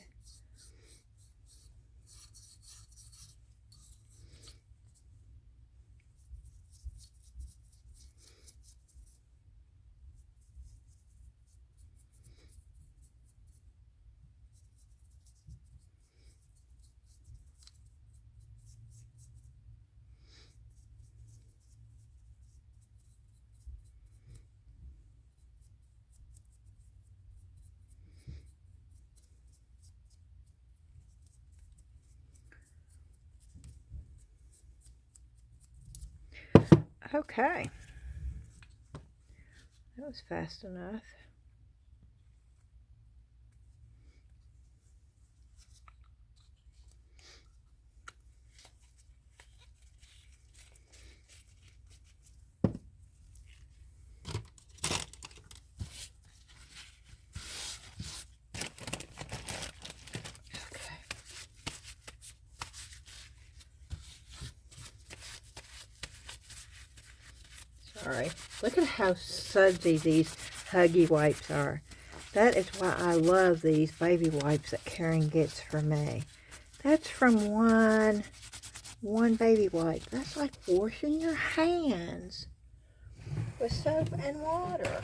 Okay, that was fast enough. Sorry. Look at how sudsy these Huggy wipes are. That is why I love these baby wipes that Karen gets for me. That's from one baby wipe. That's like washing your hands with soap and water.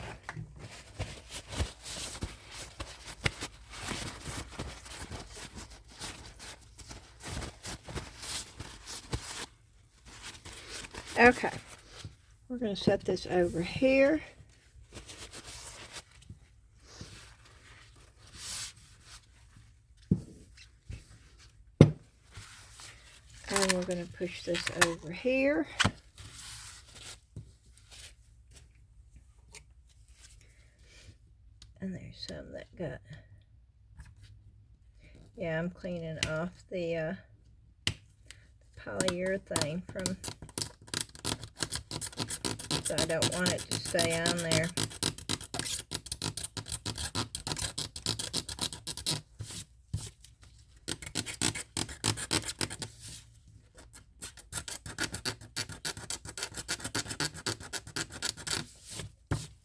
Okay. We're going to set this over here. And we're going to push this over here. got, yeah, I'm cleaning off the polyurethane from, so I don't want it to stay on there.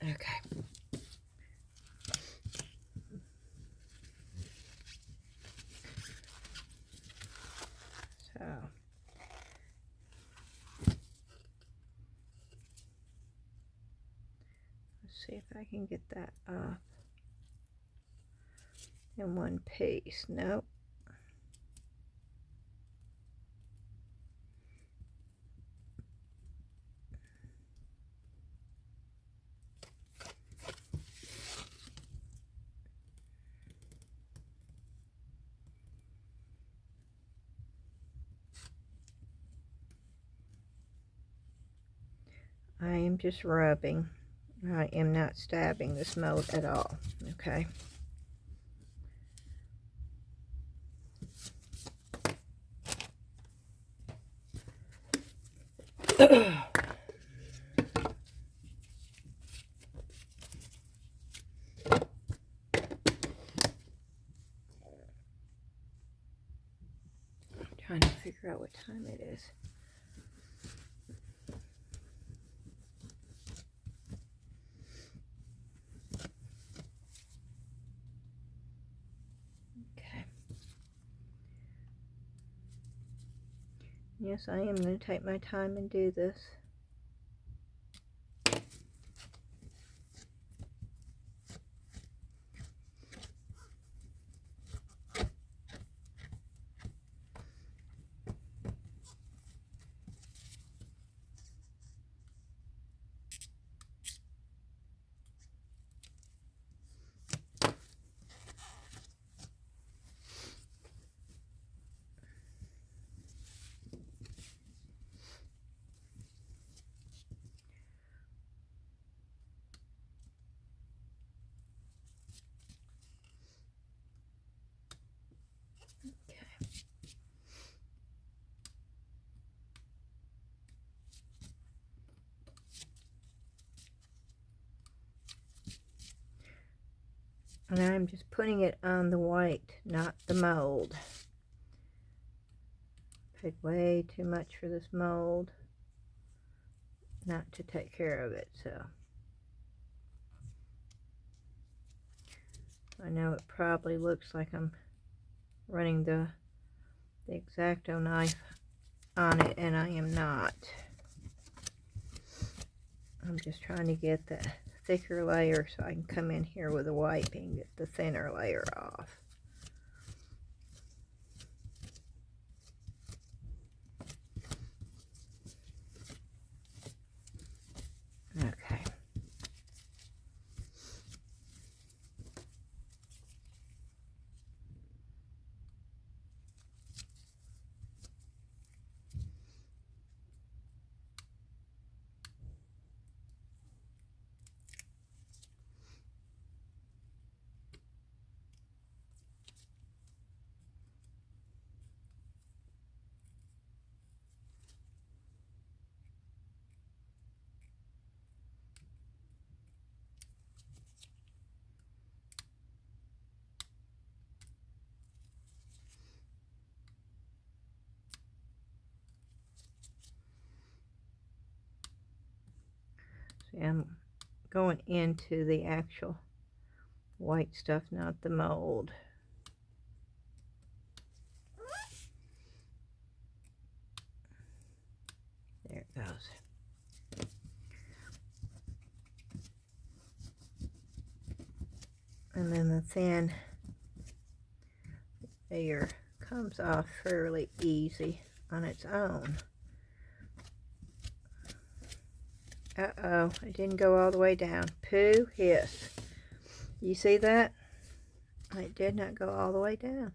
Okay. So let's see if I can get that off in one piece. Nope. I am just rubbing. I am not stabbing this mold at all. Okay. Trying to figure out what time it is. Okay. Yes, I am going to take my time and do this. And I'm just putting it on the white, not the mold. Paid way too much for this mold not to take care of it, so I know it probably looks like I'm running the X-Acto knife on it, and I am not. I'm just trying to get the thicker layer so I can come in here with a wipe and get the thinner layer off. Okay. See, I'm going into the actual white stuff, not the mold. There it goes. And then the thin layer comes off fairly easy on its own. Uh-oh, it didn't go all the way down. Pooh, hiss. You see that? It did not go all the way down.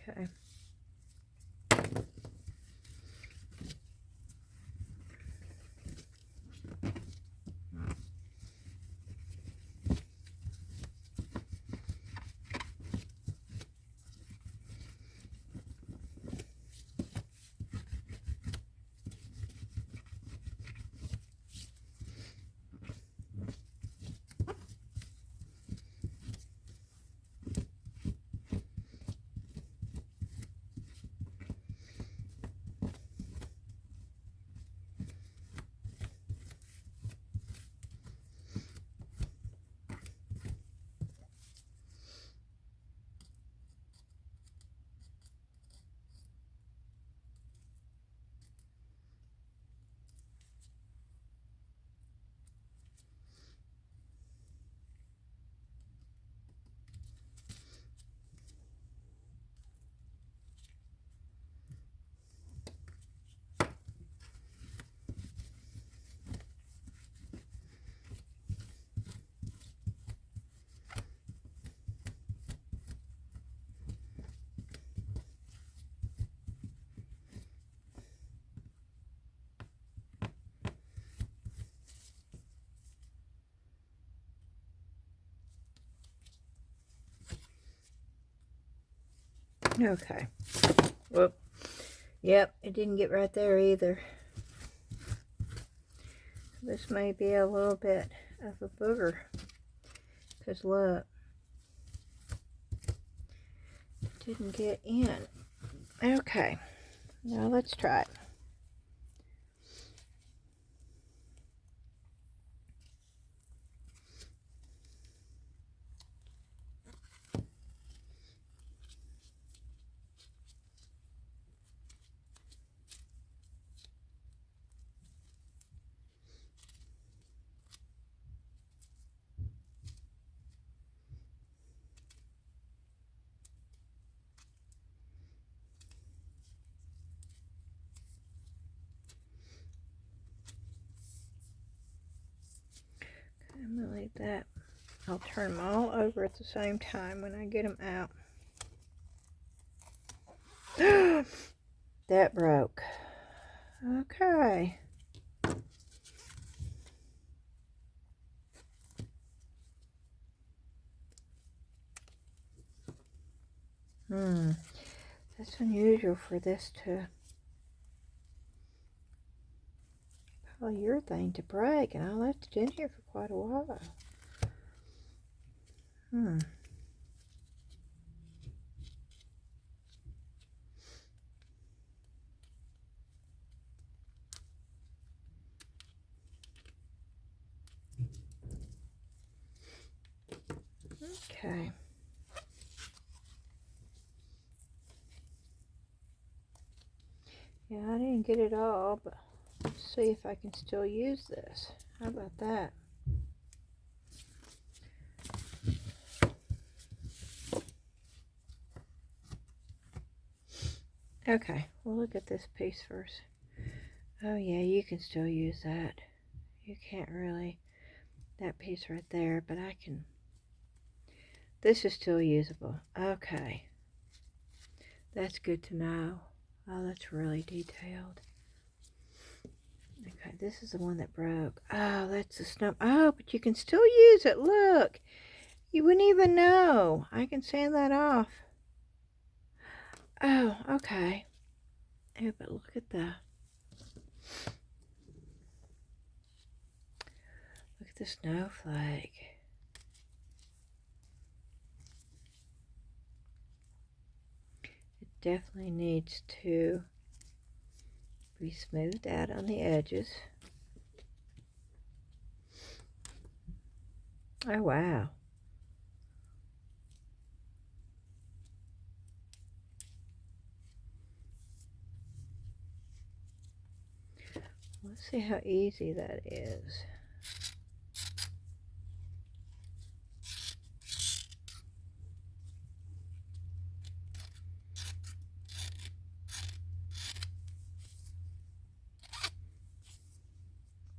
Okay. Okay. Whoop. Yep, it didn't get right there either. This may be a little bit of a booger. Because look. It didn't get in. Okay. Now let's try it. I'm going to leave that. I'll turn them all over at the same time when I get them out. That broke. Okay. That's unusual for this to polyurethane to break, and I left it in here for quite a while. Okay. Yeah, I didn't get it all, but let's see if I can still use this. How about that? Okay, we'll look at this piece first. Oh yeah, you can still use that. You can't really, that piece right there, but I can. This is still usable. Okay. That's good to know. Oh, that's really detailed. Okay, this is the one that broke. Oh, that's the snow. Oh, but you can still use it. Look. You wouldn't even know. I can sand that off. Oh, okay. Oh, but look at the snowflake. It definitely needs to be smoothed out on the edges. Oh, wow. Let's see how easy that is.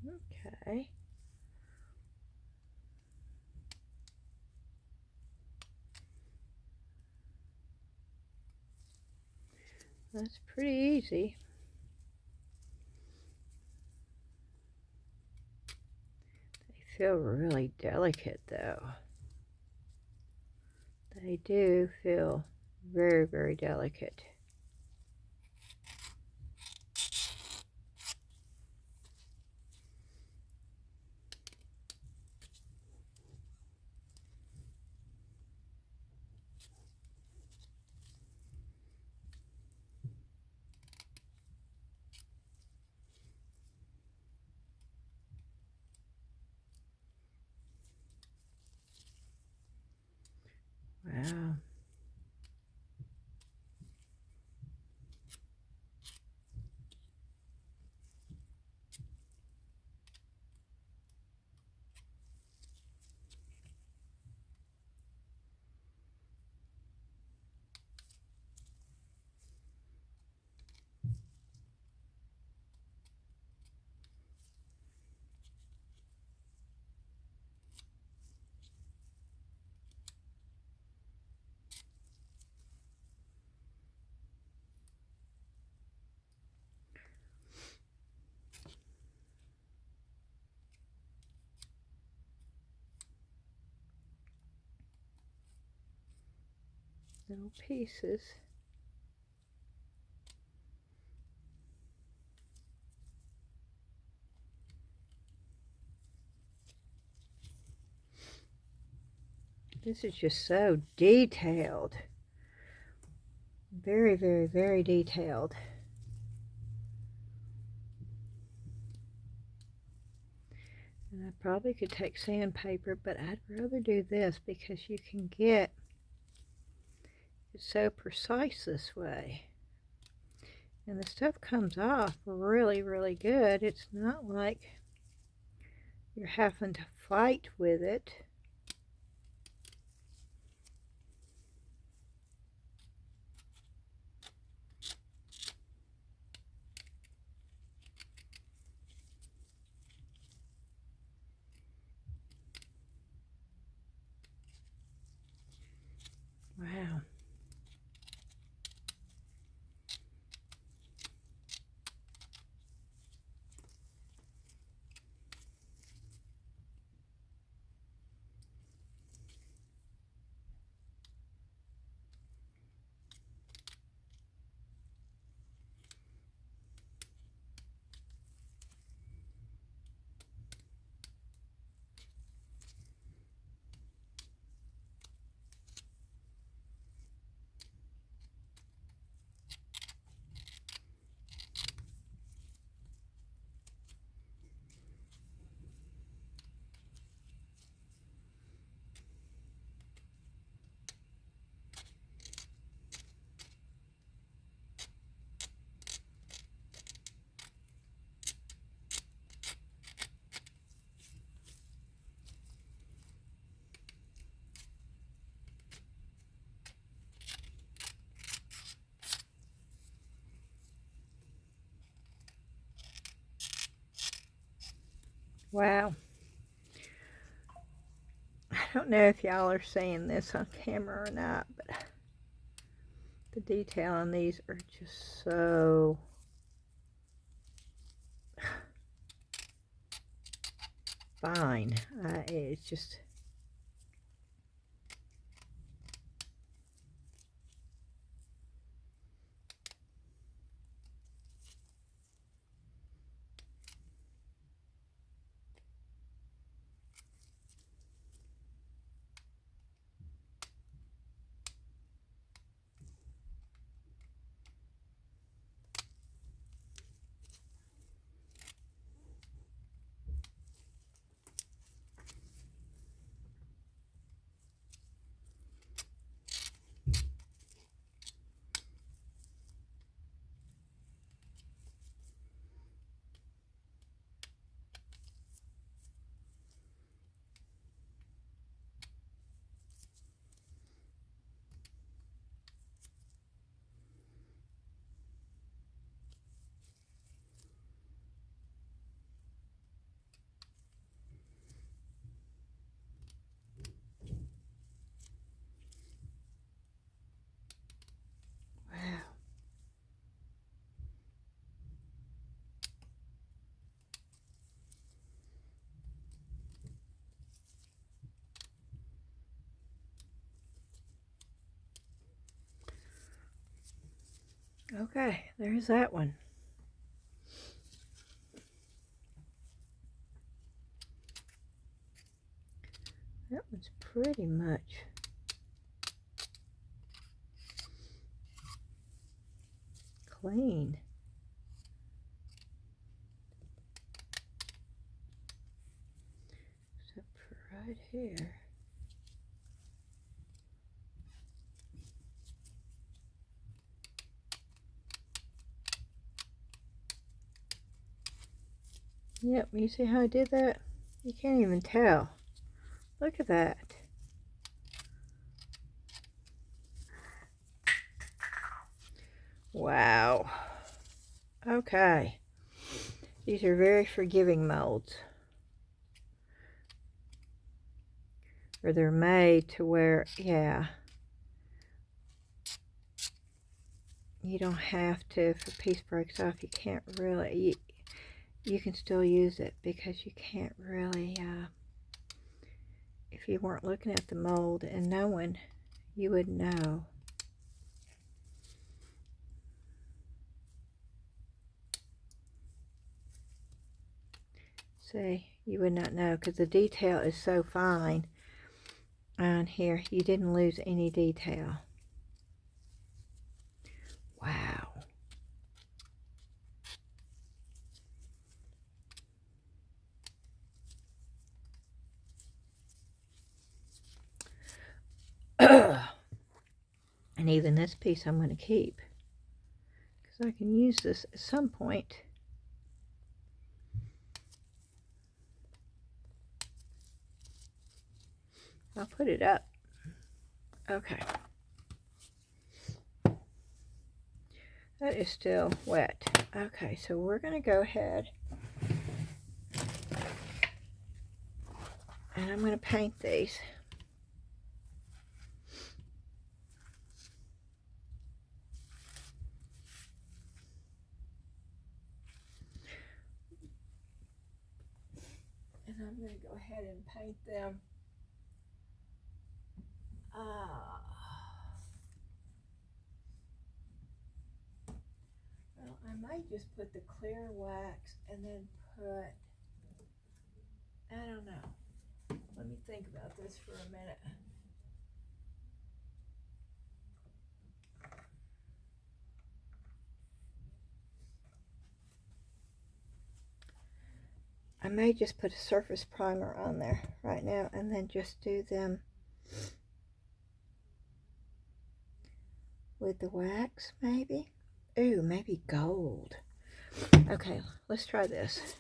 Okay. That's pretty easy. They feel really delicate though. They do feel very, very delicate. Wow. Little pieces. This is just so detailed. Very, very, very detailed. And I probably could take sandpaper, but I'd rather do this because you can get it so precise this way. And the stuff comes off really, really good. It's not like you're having to fight with it. Wow. Wow. I don't know if y'all are seeing this on camera or not, but the detail on these are just so fine. It's just Okay, there's that one. That one's pretty much clean. Except for right here. Yep, you see how I did that? You can't even tell. Look at that. Wow. Okay. These are very forgiving molds. Or they're made to where, yeah, you don't have to, if a piece breaks off, you can't really, you can still use it because you can't really, if you weren't looking at the mold and knowing, you would know. See, you would not know because the detail is so fine on here. You didn't lose any detail. Wow. And even this piece I'm going to keep because I can use this at some point. I'll put it up. Okay. That is still wet. Okay, so we're going to go ahead and I'm going to paint these. And I'm going to go ahead and paint them. Well, I might just put the clear wax and then put, I don't know. Let me think about this for a minute. I may just put a surface primer on there right now and then just do them with the wax, maybe. Ooh, maybe gold. Okay, let's try this.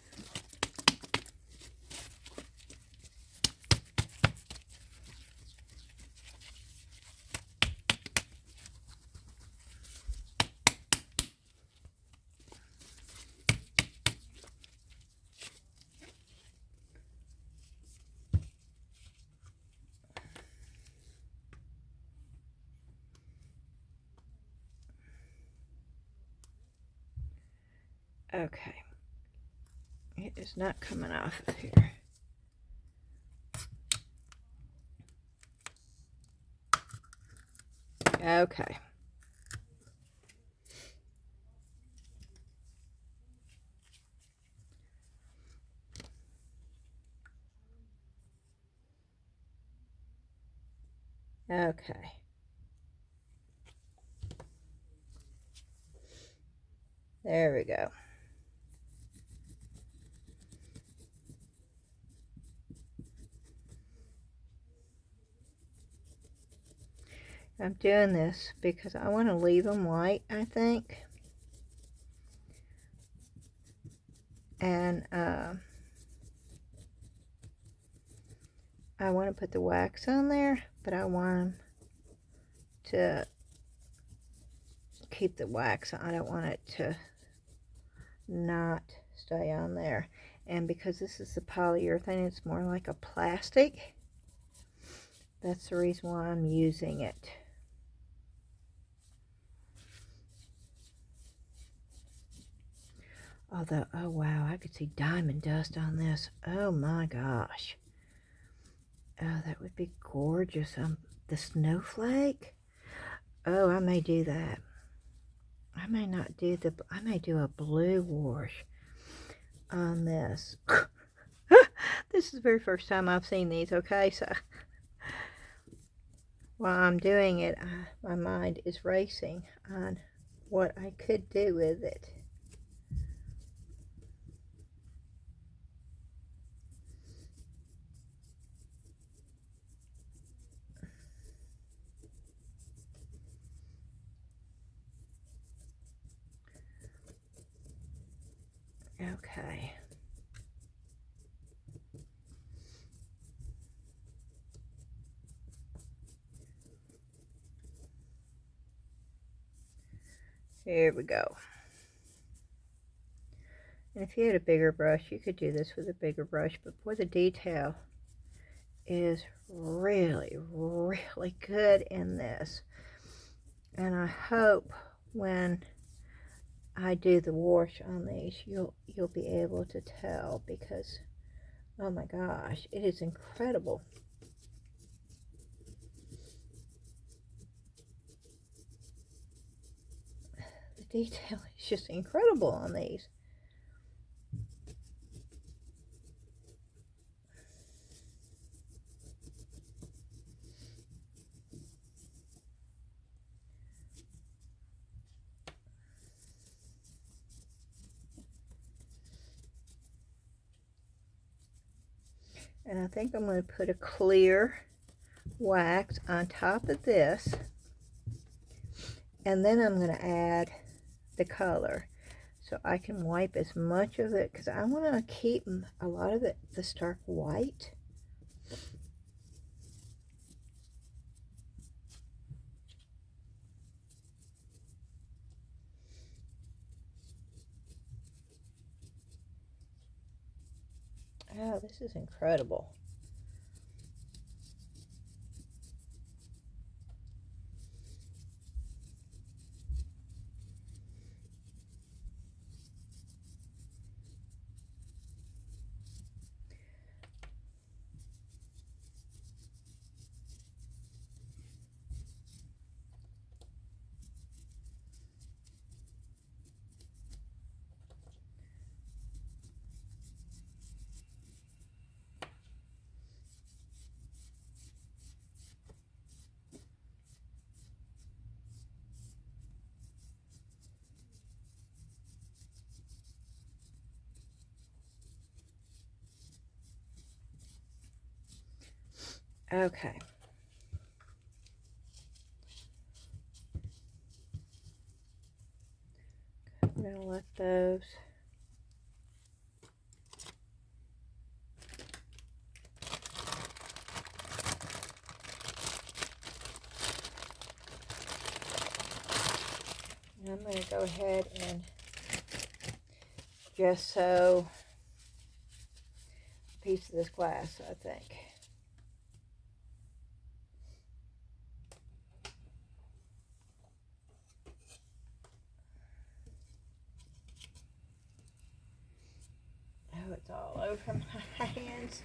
Okay, it is not coming off of here. Okay. Okay. There we go. I'm doing this because I want to leave them white, I think. And I want to put the wax on there, but I want to keep the wax. I don't want it to not stay on there. And because this is the polyurethane, it's more like a plastic. That's the reason why I'm using it. Although, oh wow, I could see diamond dust on this. Oh my gosh. Oh, that would be gorgeous. The snowflake. Oh, I may do that. I may not do the, I may do a blue wash on this. This is the very first time I've seen these, okay? So while I'm doing it, my mind is racing on what I could do with it. Okay. Here we go. And if you had a bigger brush, you could do this with a bigger brush, but boy, the detail is really, really good in this. And I hope when I do the wash on these, you'll be able to tell, because oh my gosh, it is incredible. The detail is just incredible on these. And I think I'm going to put a clear wax on top of this, and then I'm going to add the color so I can wipe as much of it, because I want to keep a lot of it the stark white. Oh, this is incredible. Okay. I'm going to let those I'm going to go ahead and gesso a piece of this glass, I think. Oh, it's all over my hands.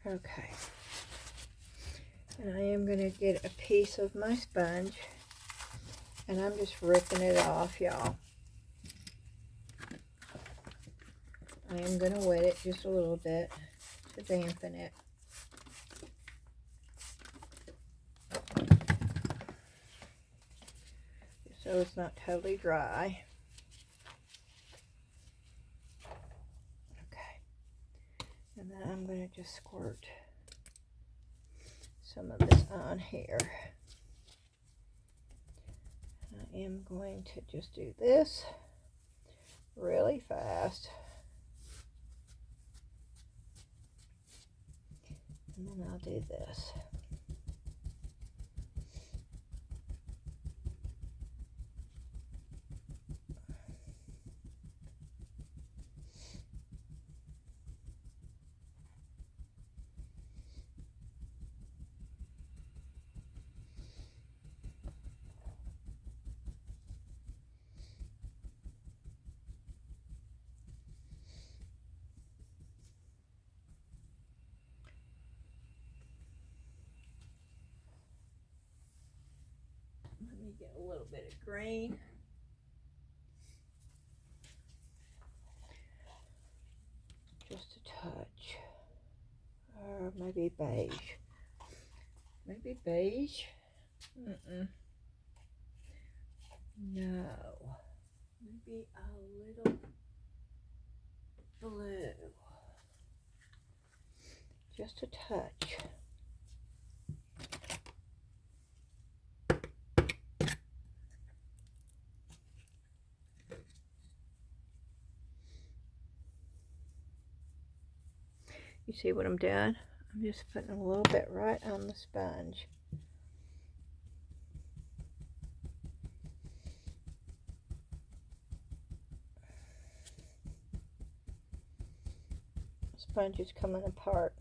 Okay, and I am going to get a piece of my sponge, and I'm just ripping it off, y'all. I am going to wet it just a little bit to dampen it. So it's not totally dry. And then I'm going to just squirt some of this on here. I am going to just do this really fast. And then I'll do this. Let me get a little bit of green. Just a touch. Or maybe beige. Maybe beige? No. Maybe a little blue. Just a touch. You see what I'm doing? I'm just putting a little bit right on the sponge. The sponge is coming apart.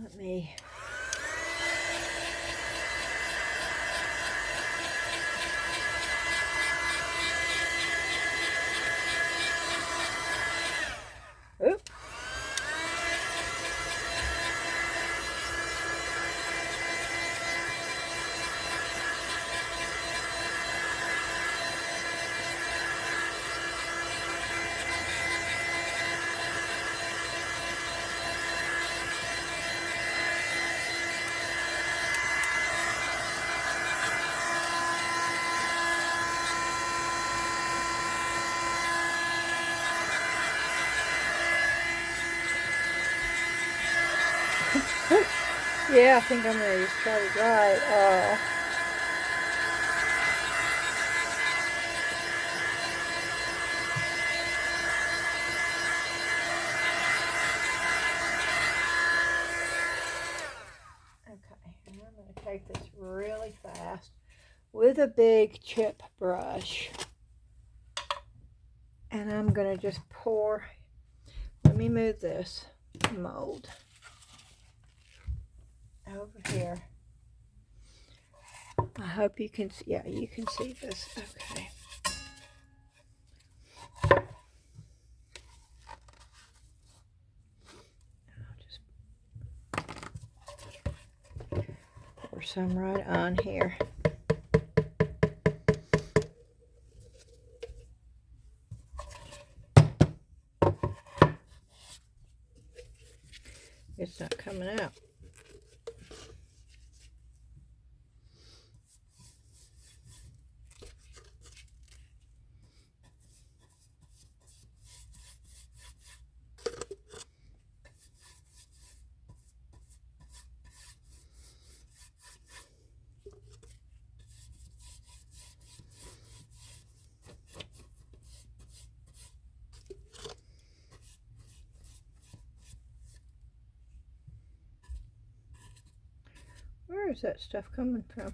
Let me oop. Yeah, I think I'm ready to try to dry it all. Okay, and I'm going to take this really fast with a big chip brush. And I'm going to just pour, let me move this mold over here. I hope you can see, yeah, you can see this. Okay. I'll just pour some right on here. It's not coming out. Where is that stuff coming from?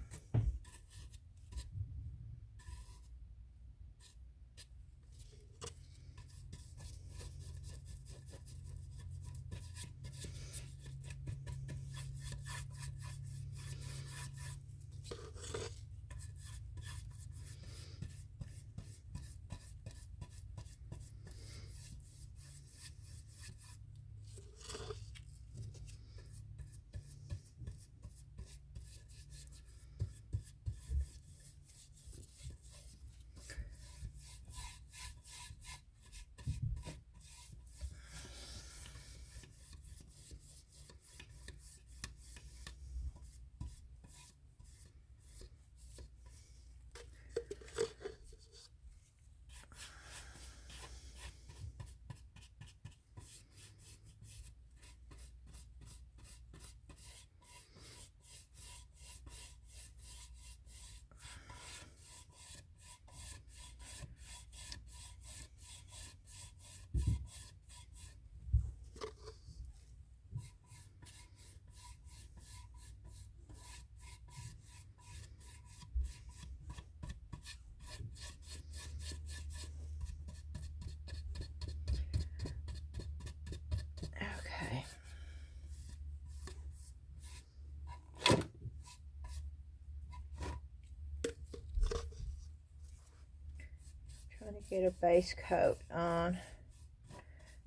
to get a base coat on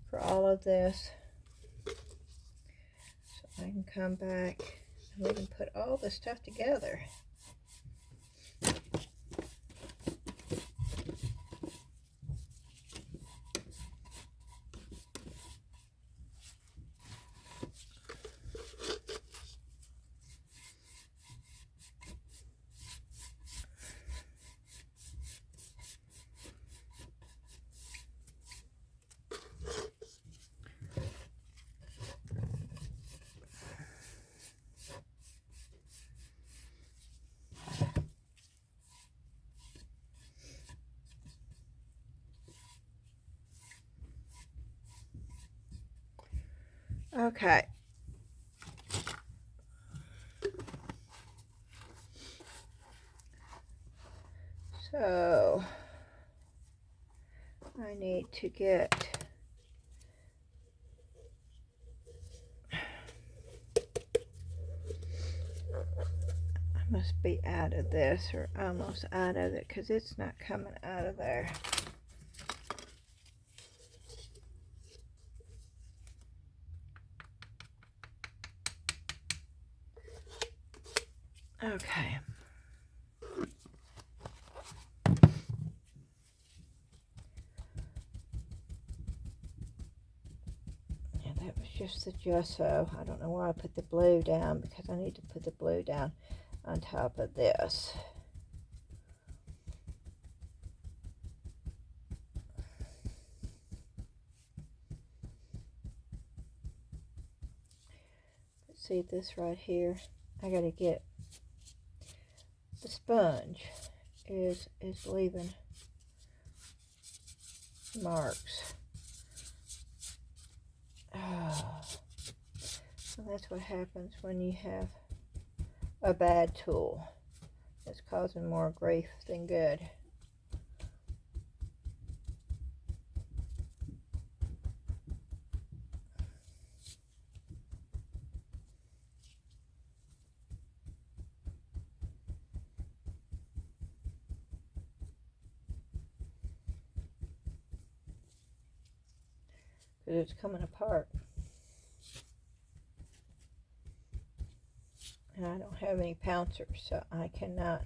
for all of this, so I can come back and we can put all this stuff together. Okay. So I need to get I must be out of this, or almost out of it, because it's not coming out of there. Okay. Yeah, that was just the gesso. I don't know why I put the blue down, because I need to put the blue down on top of this. See this right here? I gotta get the sponge is leaving marks. Oh. So that's what happens when you have a bad tool. It's causing more grief than good. Because it's coming apart. And I don't have any pouncers, so I cannot.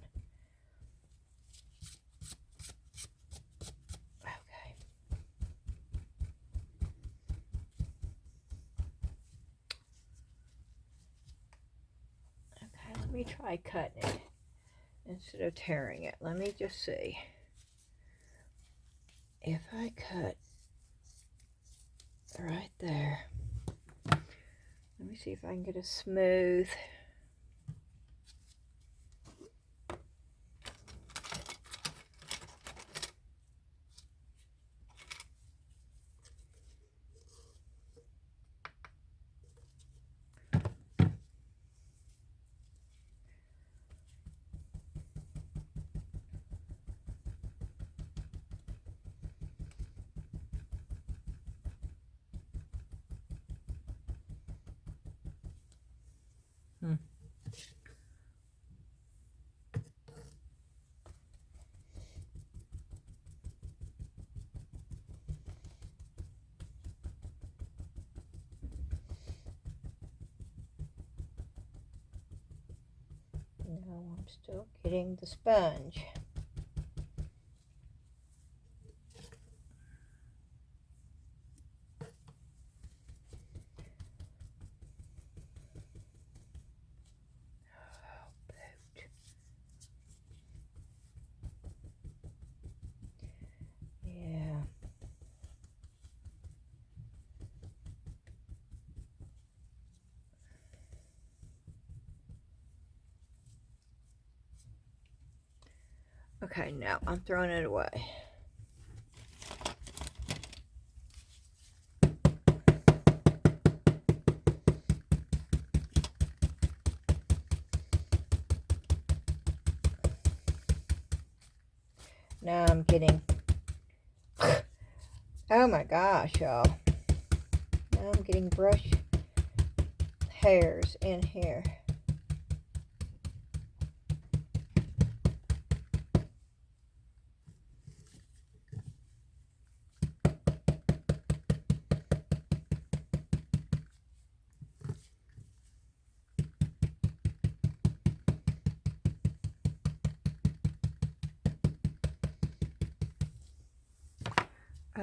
Okay. Okay, let me try cutting it instead of tearing it. Let me just see. If I cut right there, let me see if I can get a smooth. No, I'm still getting the sponge. Yeah. Okay, now I'm throwing it away. Now I'm getting, oh my gosh, y'all. Now I'm getting brush hairs in here.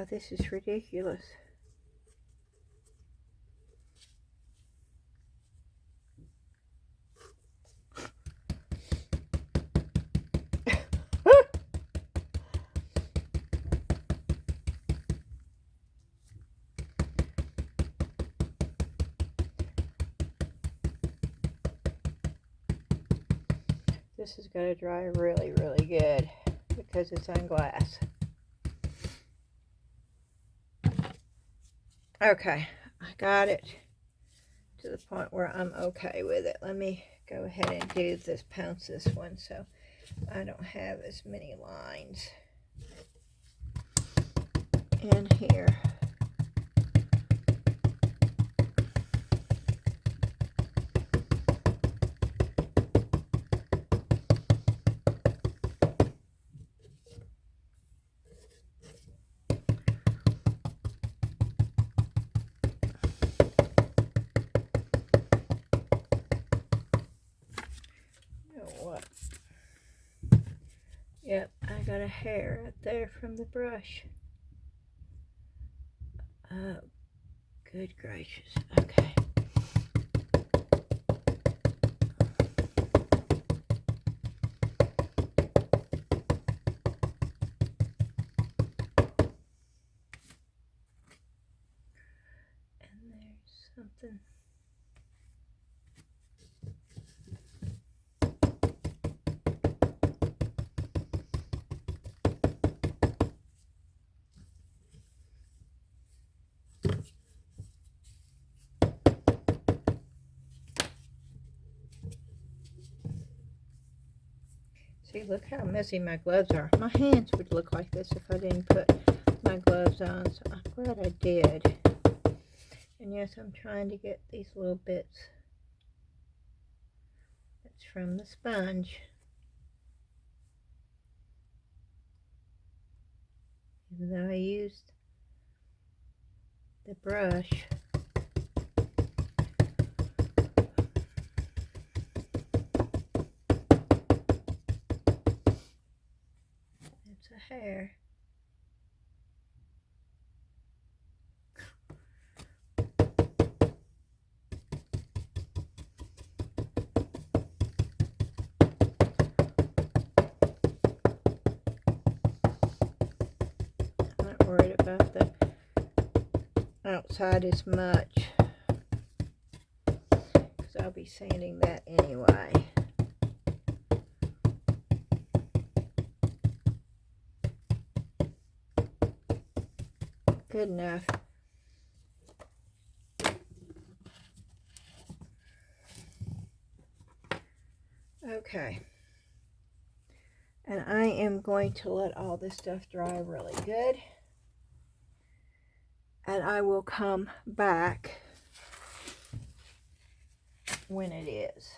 Oh, this is ridiculous. This is going to dry really, really good because it's on glass. Okay, I got it to the point where I'm okay with it. Let me go ahead and do this, pounce this one so I don't have as many lines in here. What? Yep, I got a hair right there from the brush. Oh, good gracious. Okay. And there's something. See, look how messy my gloves are. My hands would look like this if I didn't put my gloves on, so I'm glad I did. And yes, I'm trying to get these little bits. That's from the sponge. Even though I used the brush. It's a hair. I'm not worried about the outside as much because I'll be sanding that anyway. Good enough. Okay. And I am going to let all this stuff dry really good. And I will come back when it is.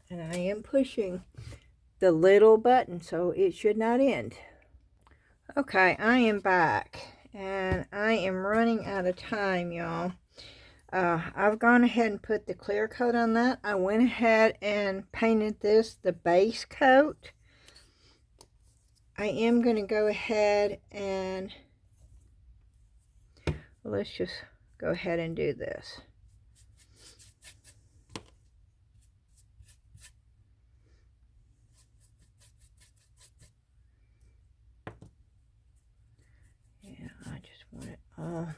And I am pushing the little button, so it should not end. Okay, I am back. And I am running out of time, y'all. I've gone ahead and put the clear coat on that. I went ahead and painted this the base coat. I am going to go ahead and let's just go ahead and do this. Yeah, I just want it all.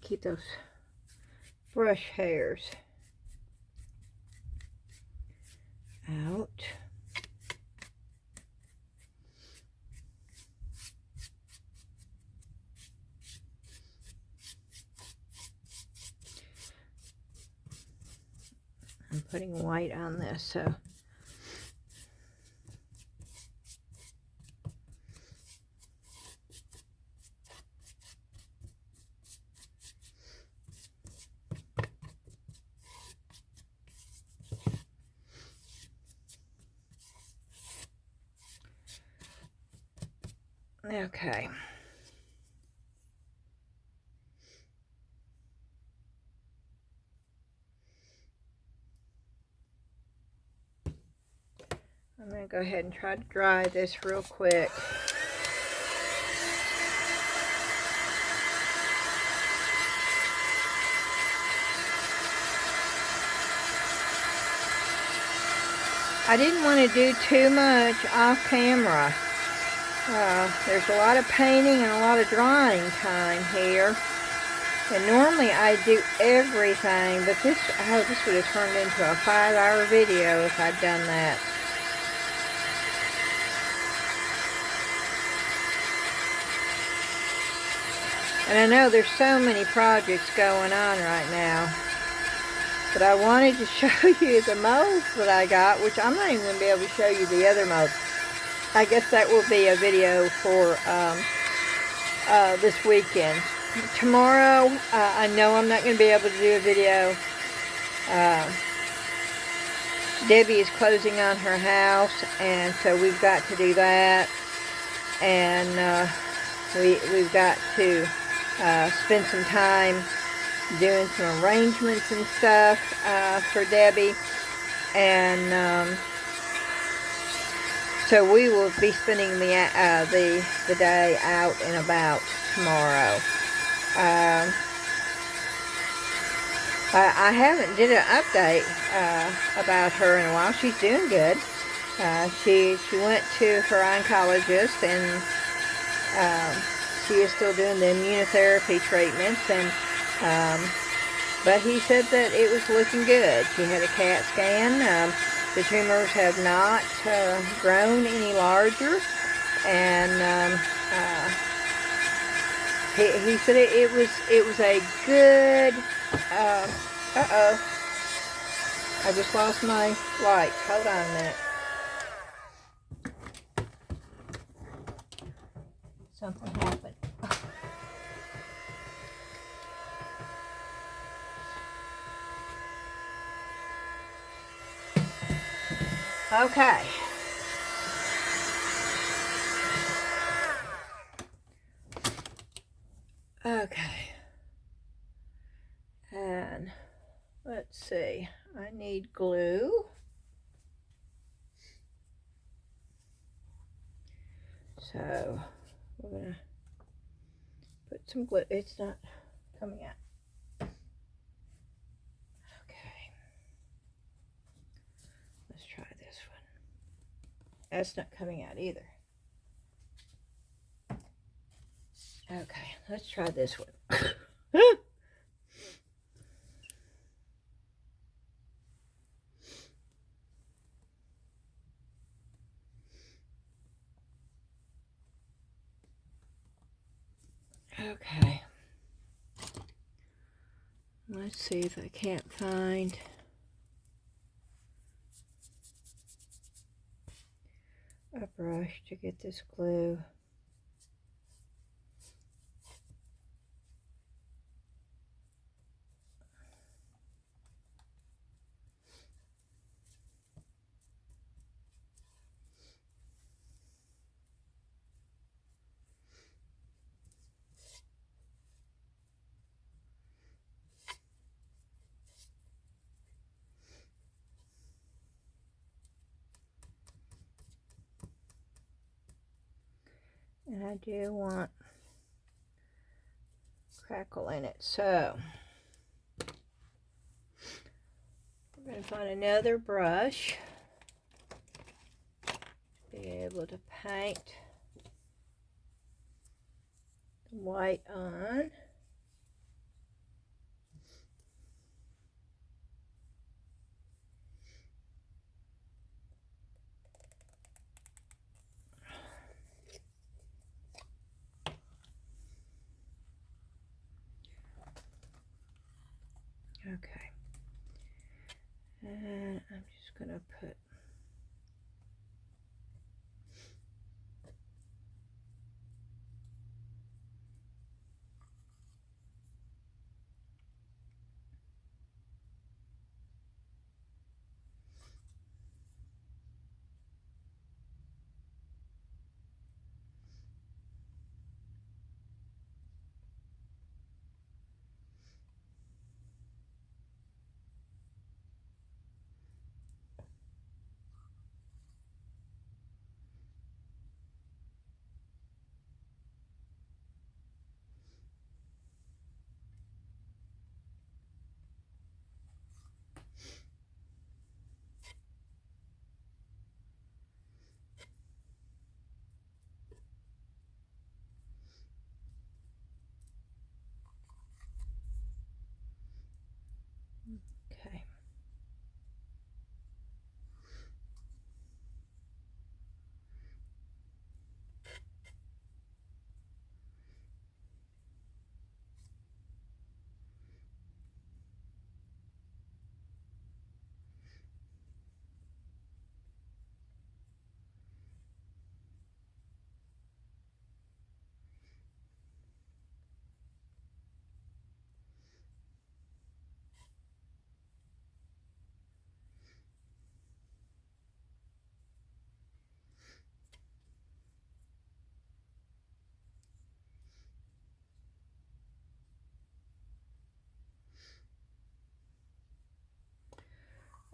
keep those brush hairs out. I'm putting white on this, so okay. I'm going to go ahead and try to dry this real quick. I didn't want to do too much off camera. There's a lot of painting and a lot of drawing time here. And normally I do everything, but this would have turned into a 5-hour video if I'd done that. And I know there's so many projects going on right now. But I wanted to show you the molds that I got, which I'm not even going to be able to show you the other molds. I guess that will be a video for this weekend. Tomorrow, I know I'm not going to be able to do a video. Debbie is closing on her house, and so we've got to do that. And we've got to spend some time doing some arrangements and stuff for Debbie. And so we will be spending the day out and about tomorrow. I haven't did an update about her in a while. She's doing good. She went to her oncologist, and she is still doing the immunotherapy treatments, and but he said that it was looking good. She had a CAT scan. The tumors have not grown any larger, and he said it was a good. Uh-oh. I just lost my light. Hold on a minute. Something happened. Okay. Okay. And let's see. I need glue. So we're going to put some glue. It's not coming out. Okay. Let's try this one. That's not coming out either. Okay, let's try this one. Okay. Let's see if I can't find a brush to get this glue. And I do want crackle in it, so we're going to find another brush to be able to paint the white on. And I'm just going to put okay.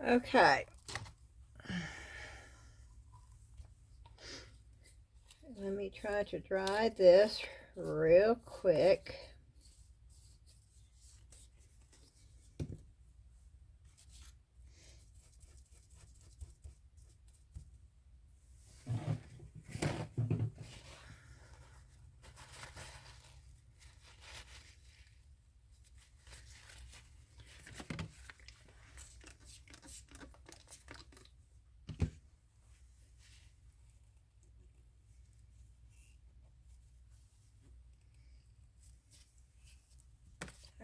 Okay. Let me try to dry this real quick.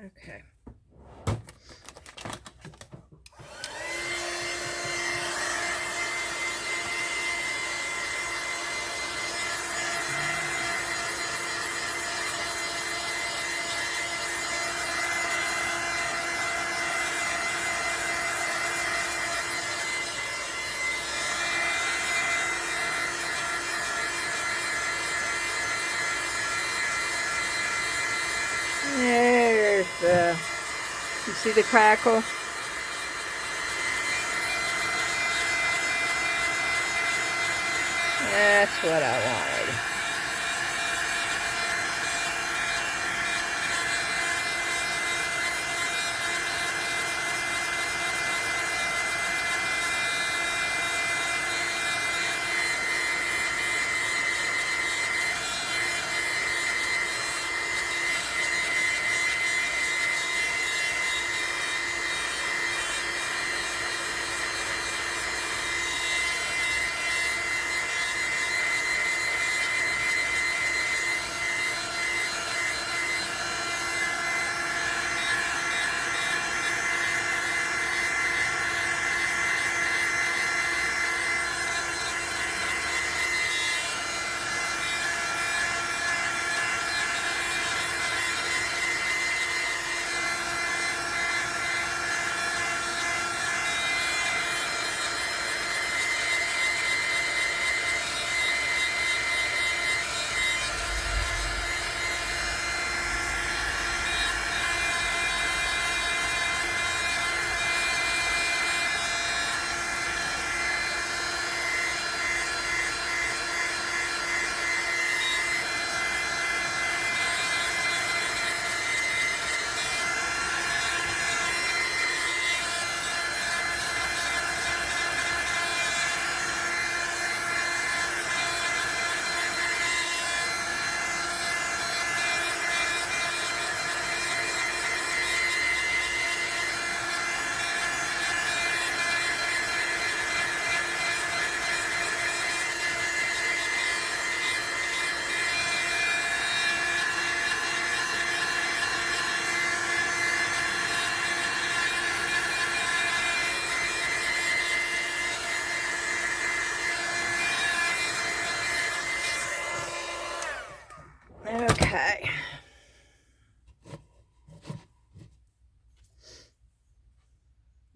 Okay. There's the, you see the crackle? That's what I wanted.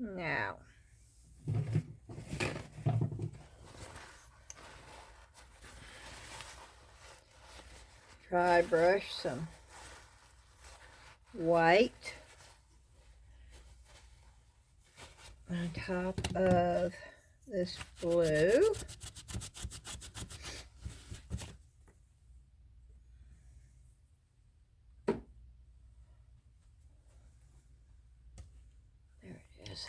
Now, dry brush some white on top of this blue. There it is.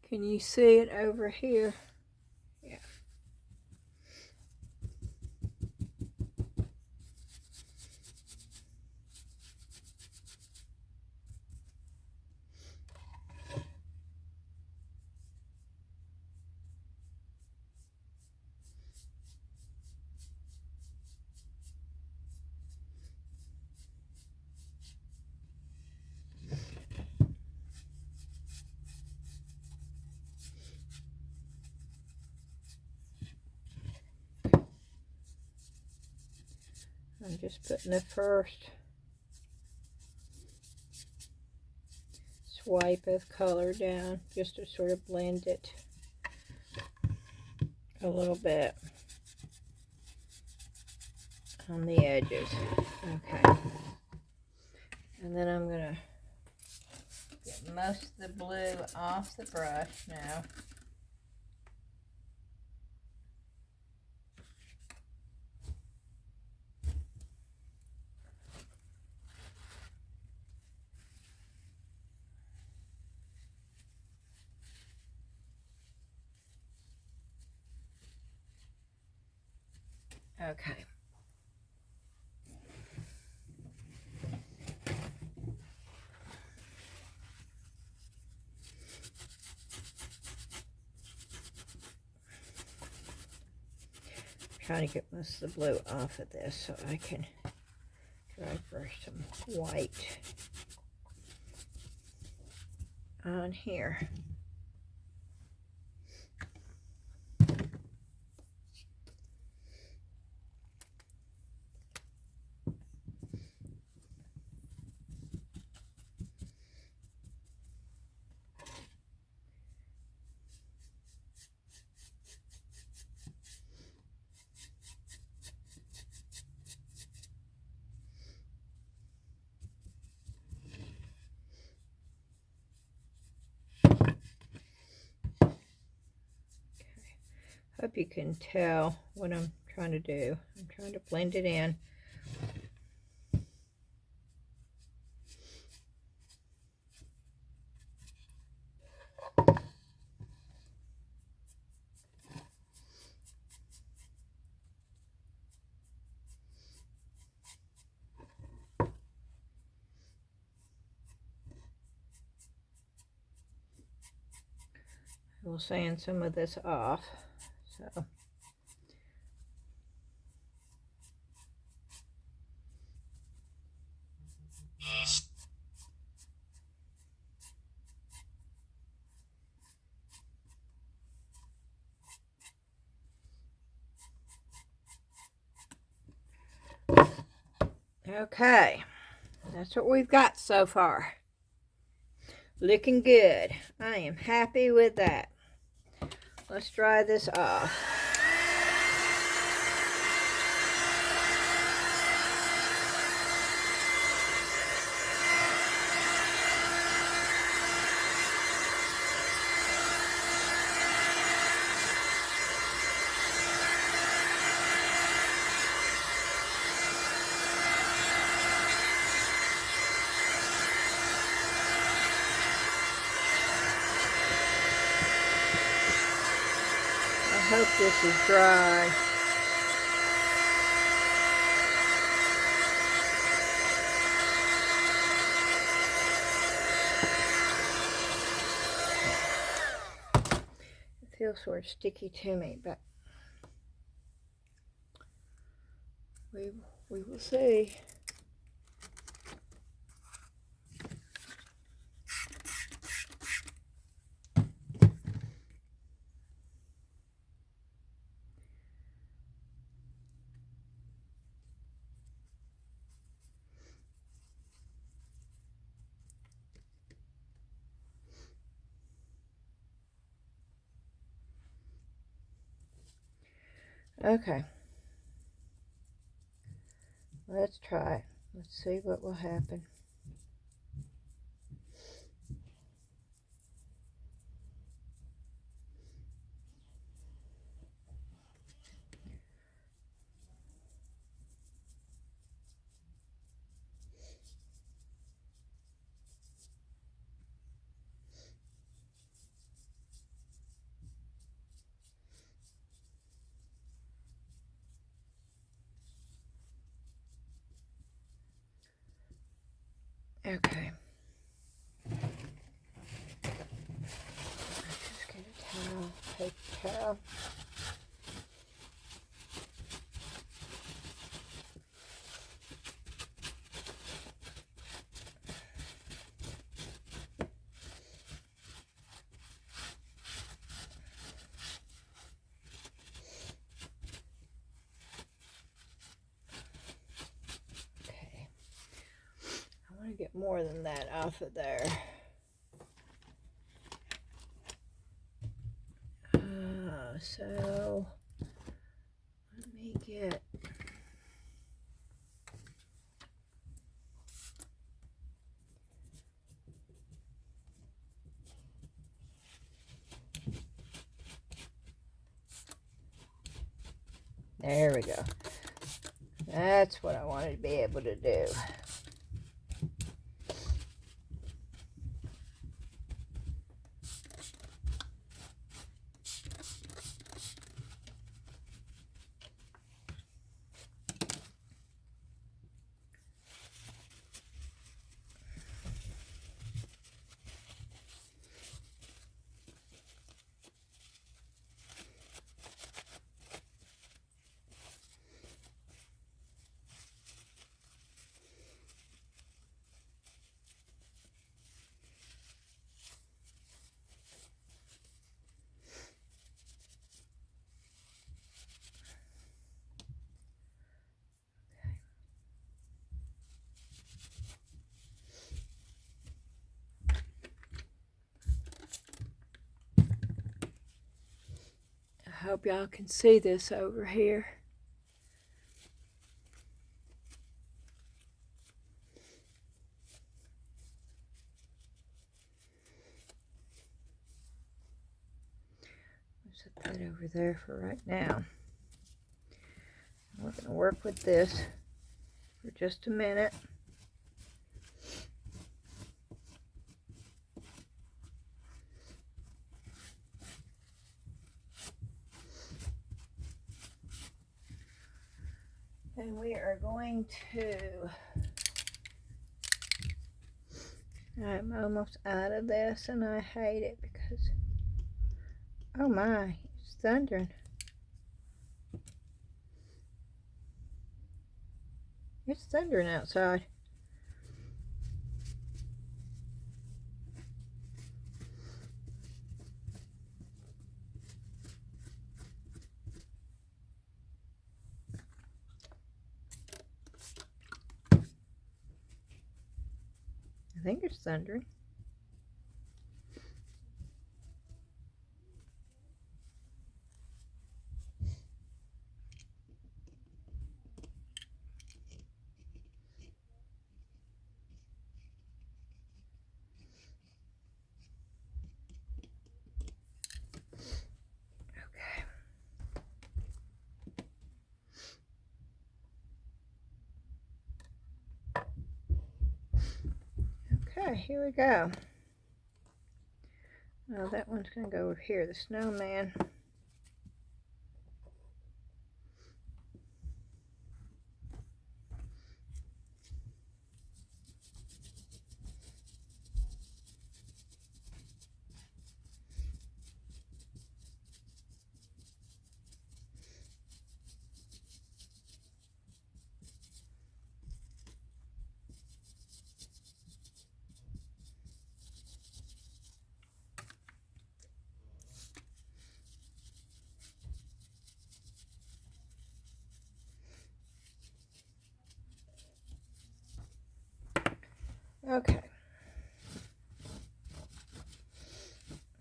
Can you see it over here? Yeah. I'm just putting the first swipe of color down just to sort of blend it a little bit on the edges. Okay. And then I'm going to get most of the blue off the brush now. Okay. Trying to get most of the blue off of this so I can dry brush some white on here. Hope you can tell what I'm trying to do. I'm trying to blend it in. We'll sand some of this off. So okay, that's what we've got so far. Looking good. I am happy with that. Let's dry this off. I hope this is dry. It feels sort of sticky to me, but we will see. Okay. Let's try it. Let's see what will happen. Okay. Just get a towel, paper towel. Okay. I want to get more than that off of there. So let me get there we go. That's what I wanted to be able to do. I hope y'all can see this over here. Set that over there for right now. We're going to work with this for just a minute. And we are going to, I'm almost out of this and I hate it because, oh my, it's thundering. It's thundering outside. I think it's thundering. Okay, here we go. Now that one's going to go over here, the snowman. Okay.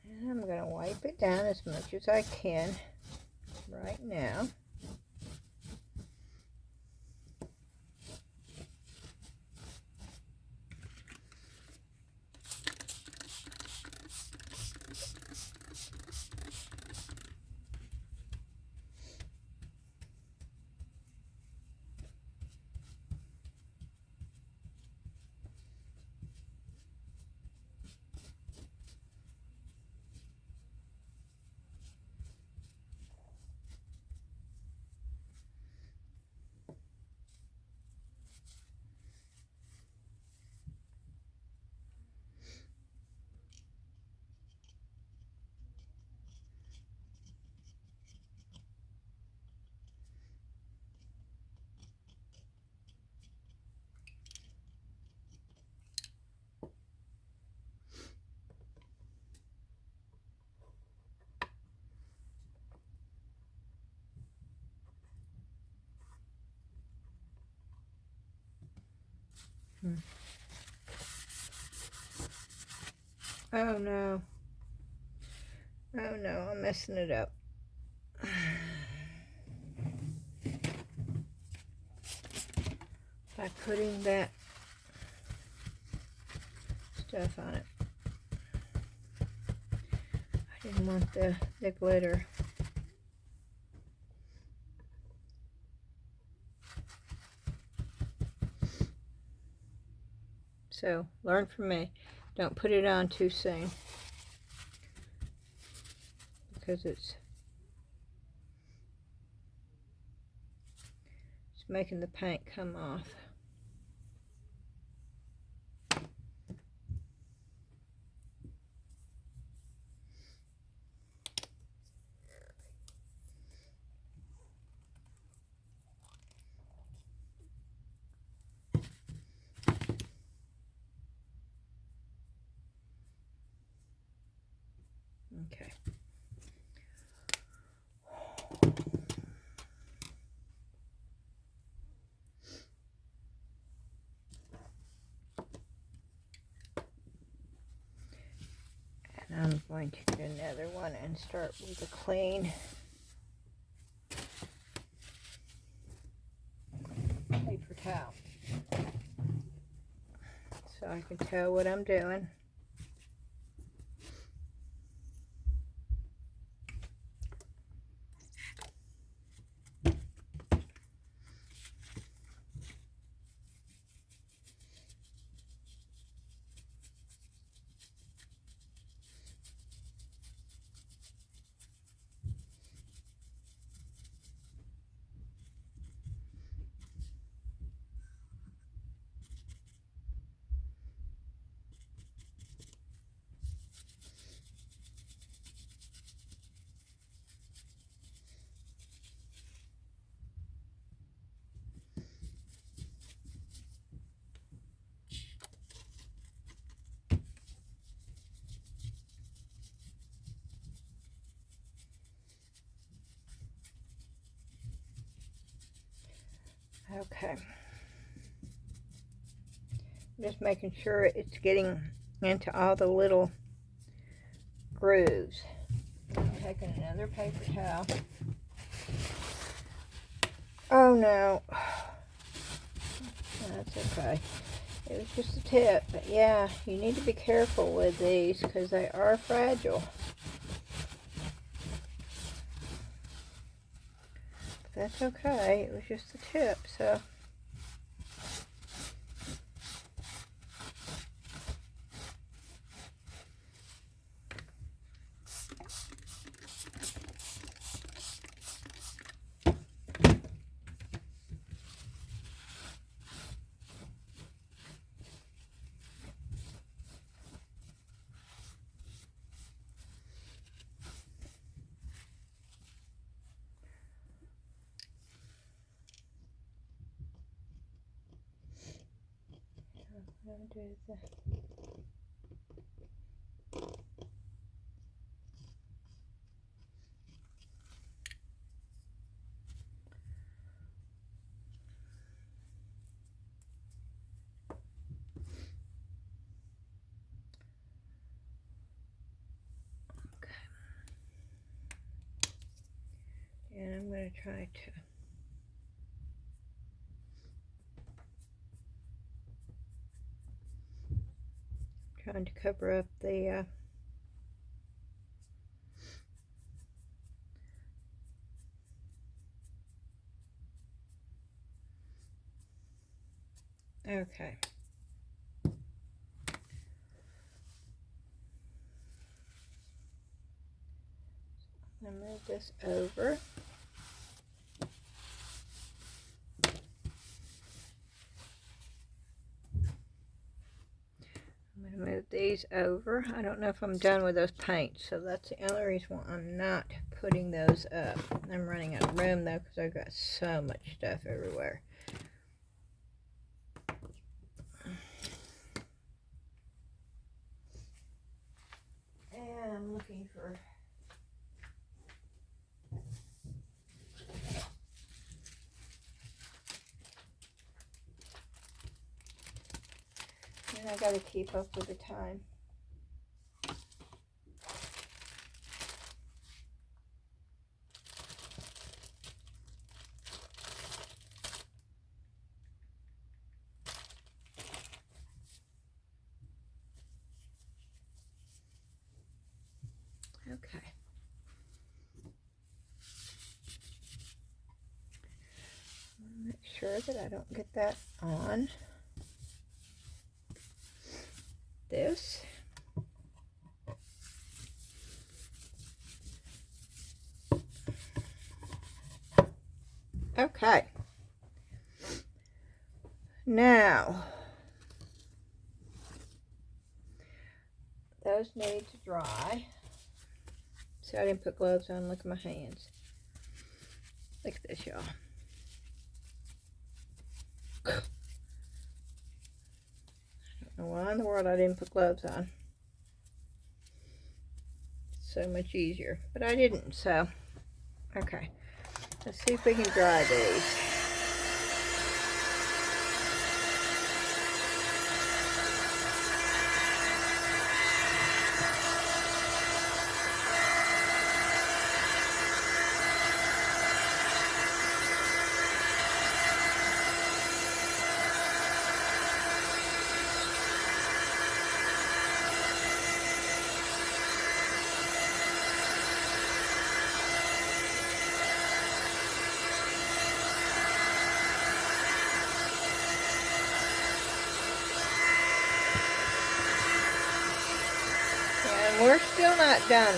And I'm going to wipe it down as much as I can right now. Oh no. Oh no, I'm messing it up. By putting that stuff on it. I didn't want the glitter. So, learn from me. Don't put it on too soon, because it's making the paint come off. Okay. And I'm going to get another one and start with a clean paper towel, so I can tell what I'm doing. Okay. Just making sure it's getting into all the little grooves. I'm taking another paper towel. Oh no. That's okay. It was just a tip, but yeah, you need to be careful with these because they are fragile. But that's okay. It was just a tip, so. I'm going to do the and I'm going to try to cover up the okay. I'm going to move this over. I'm going to move these over. I don't know if I'm done with those paints, so that's the only reason why I'm not putting those up. I'm running out of room though because I've got so much stuff everywhere. And I'm looking for And I got to keep up with the time. Okay. Make sure that I don't get that on this. Okay. Now, those need to dry. See, I didn't put gloves on. Look at my hands. Look at this, y'all. I don't know why in the world I didn't put gloves on. It's so much easier, but I didn't, so okay. Let's see if we can dry these. We're still not done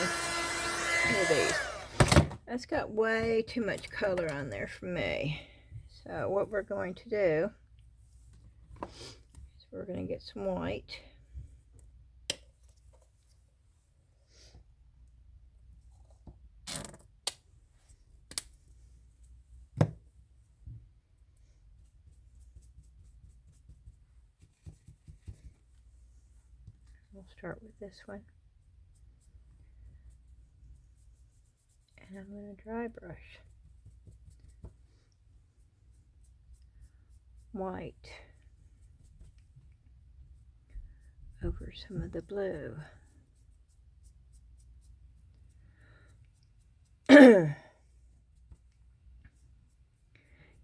with these. That's got way too much color on there for me. So what we're going to do is we're going to get some white. We'll start with this one. And I'm going to dry brush white over some of the blue.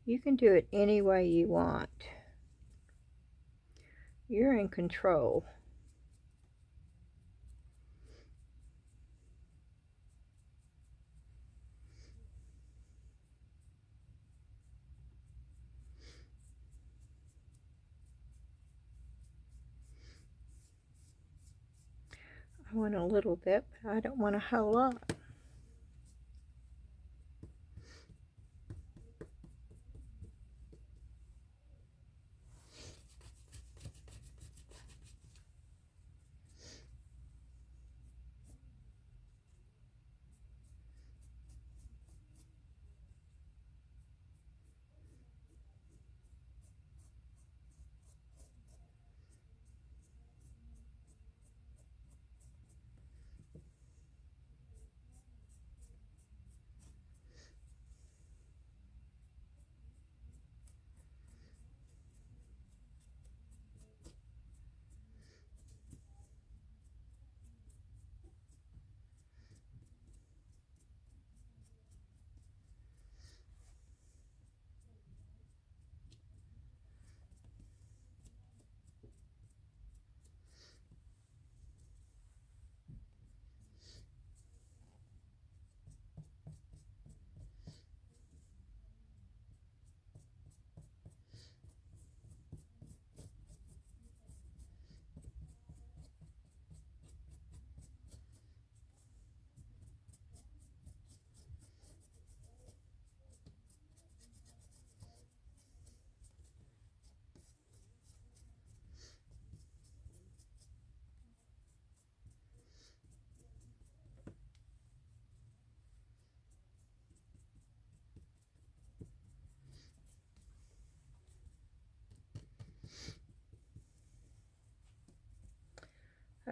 You can do it any way you want. You're in control. I want a little bit, but I don't want a whole lot.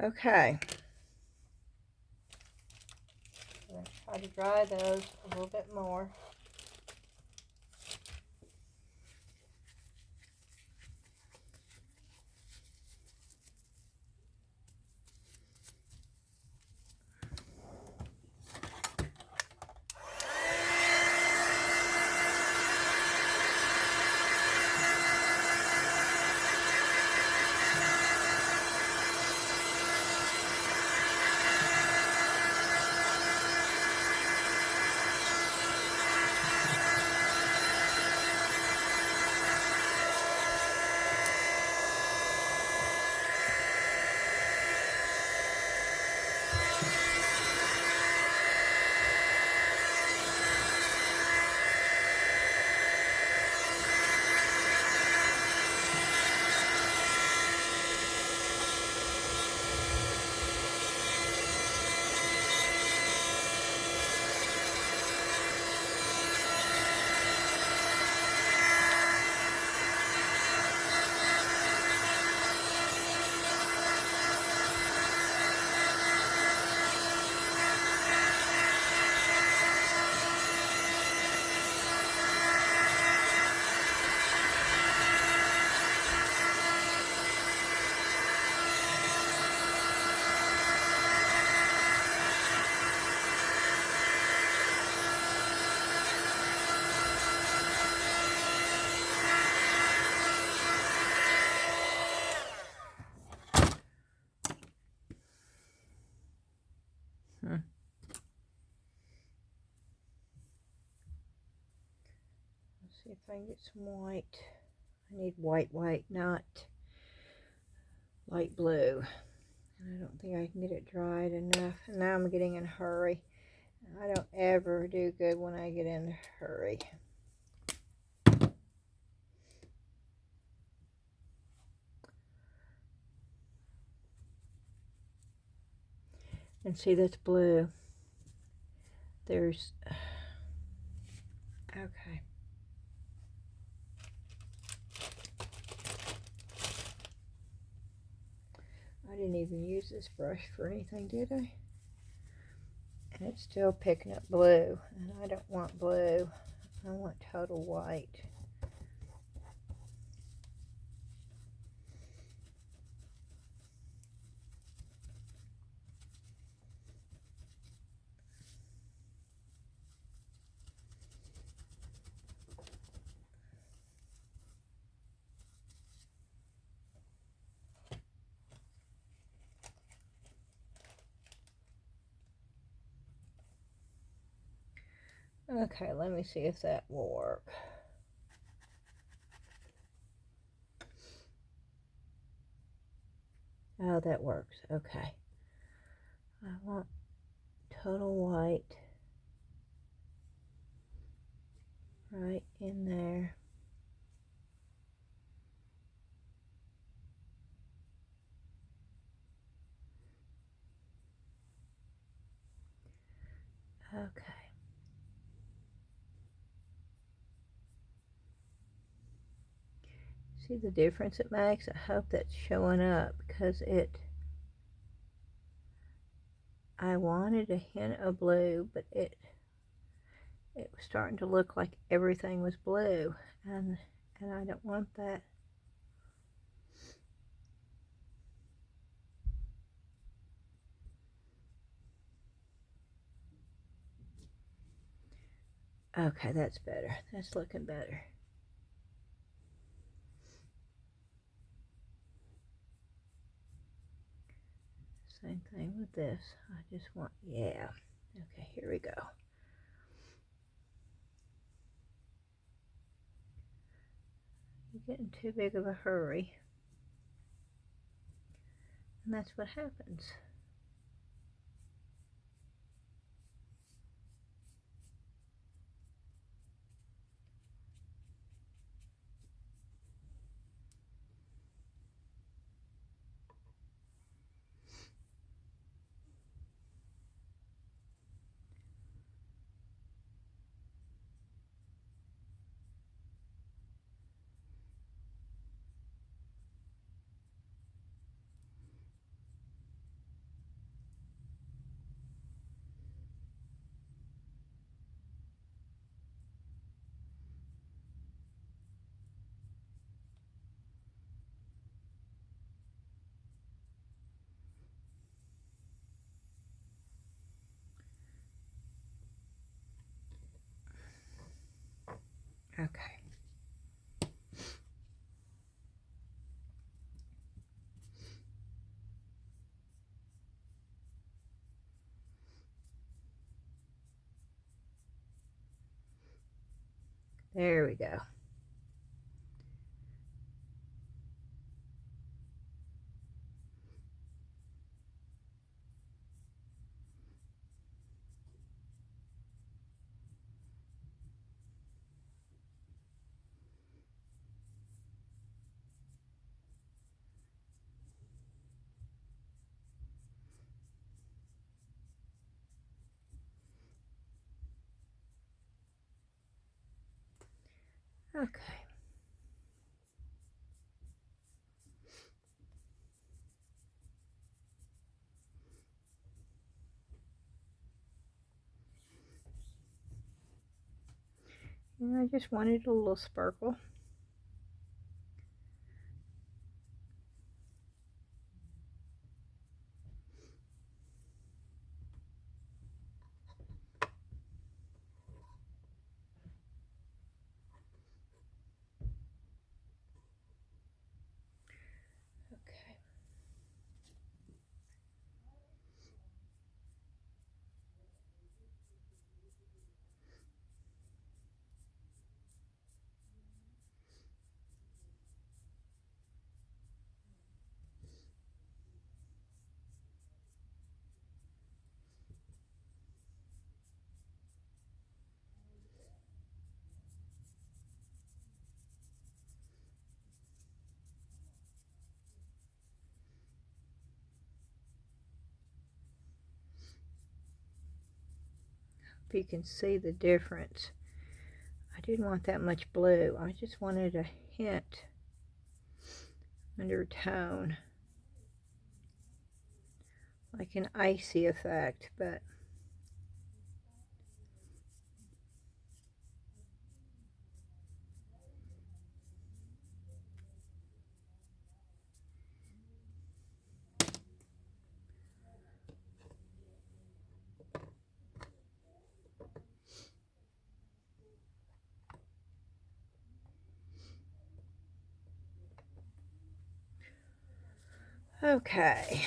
Okay. I'm going to try to dry those a little bit more. if I can get some white. I need white, not light blue. And I don't think I can get it dried enough. And now I'm getting in a hurry. I don't ever do good when I get in a hurry. And see, that's blue. There's, okay. I didn't even use this brush for anything, did I? And it's still picking up blue, and I don't want blue. I want total white. Okay, let me see if that will work. Oh, that works. Okay. I want total white right in there. Okay. See the difference it makes? I hope that's showing up because I wanted a hint of blue, but it was starting to look like everything was blue, and I don't want that. Okay, that's better. That's looking better. Same thing with this. I just want, yeah. Okay, here we go. You're getting too big of a hurry. And that's what happens. Okay. There we go. Okay. And I just wanted a little sparkle. Okay. if you can see the difference. I didn't want that much blue. I just wanted a hint undertone, like an icy effect, but okay.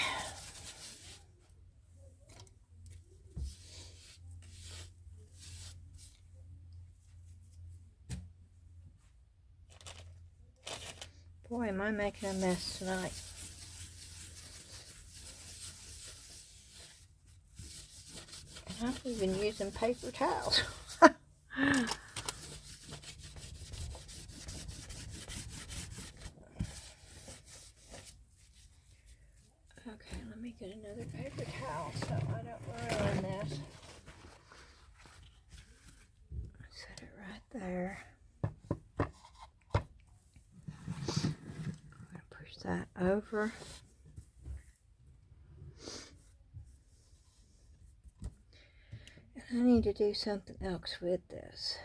Boy, am I making a mess tonight. And I've even using paper towels. Okay, let me get another paper towel so I don't ruin this. Set it right there. I'm going to push that over. And I need to do something else with this.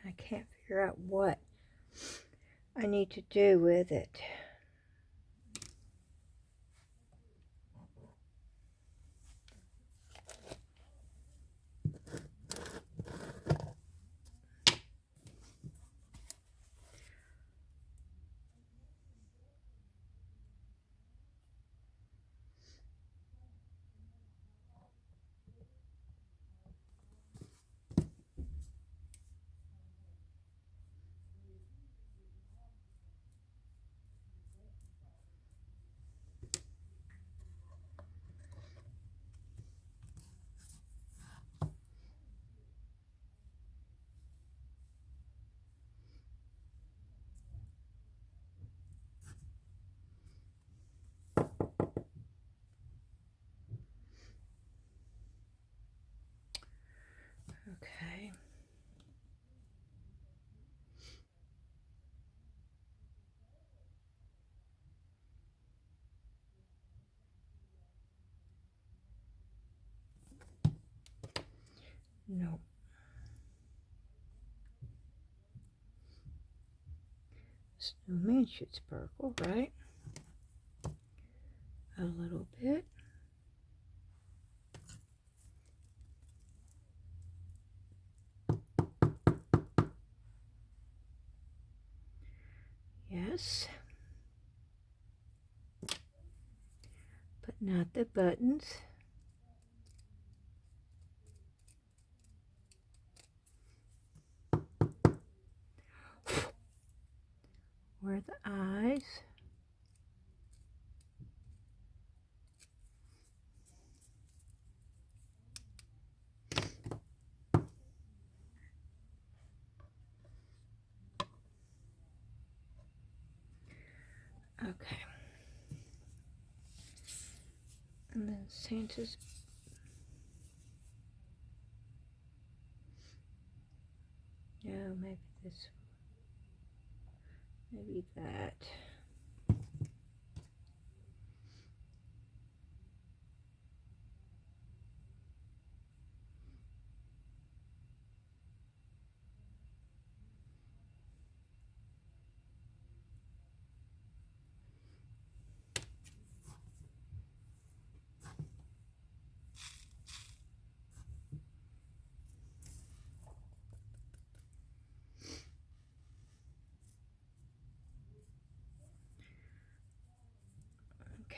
I can't figure out what I need to do with it. Okay. No. Snowman should sparkle, right? A little bit. Yes. But not the buttons. Or the eyes. Okay. And then Santa's. Yeah, maybe this. Maybe that.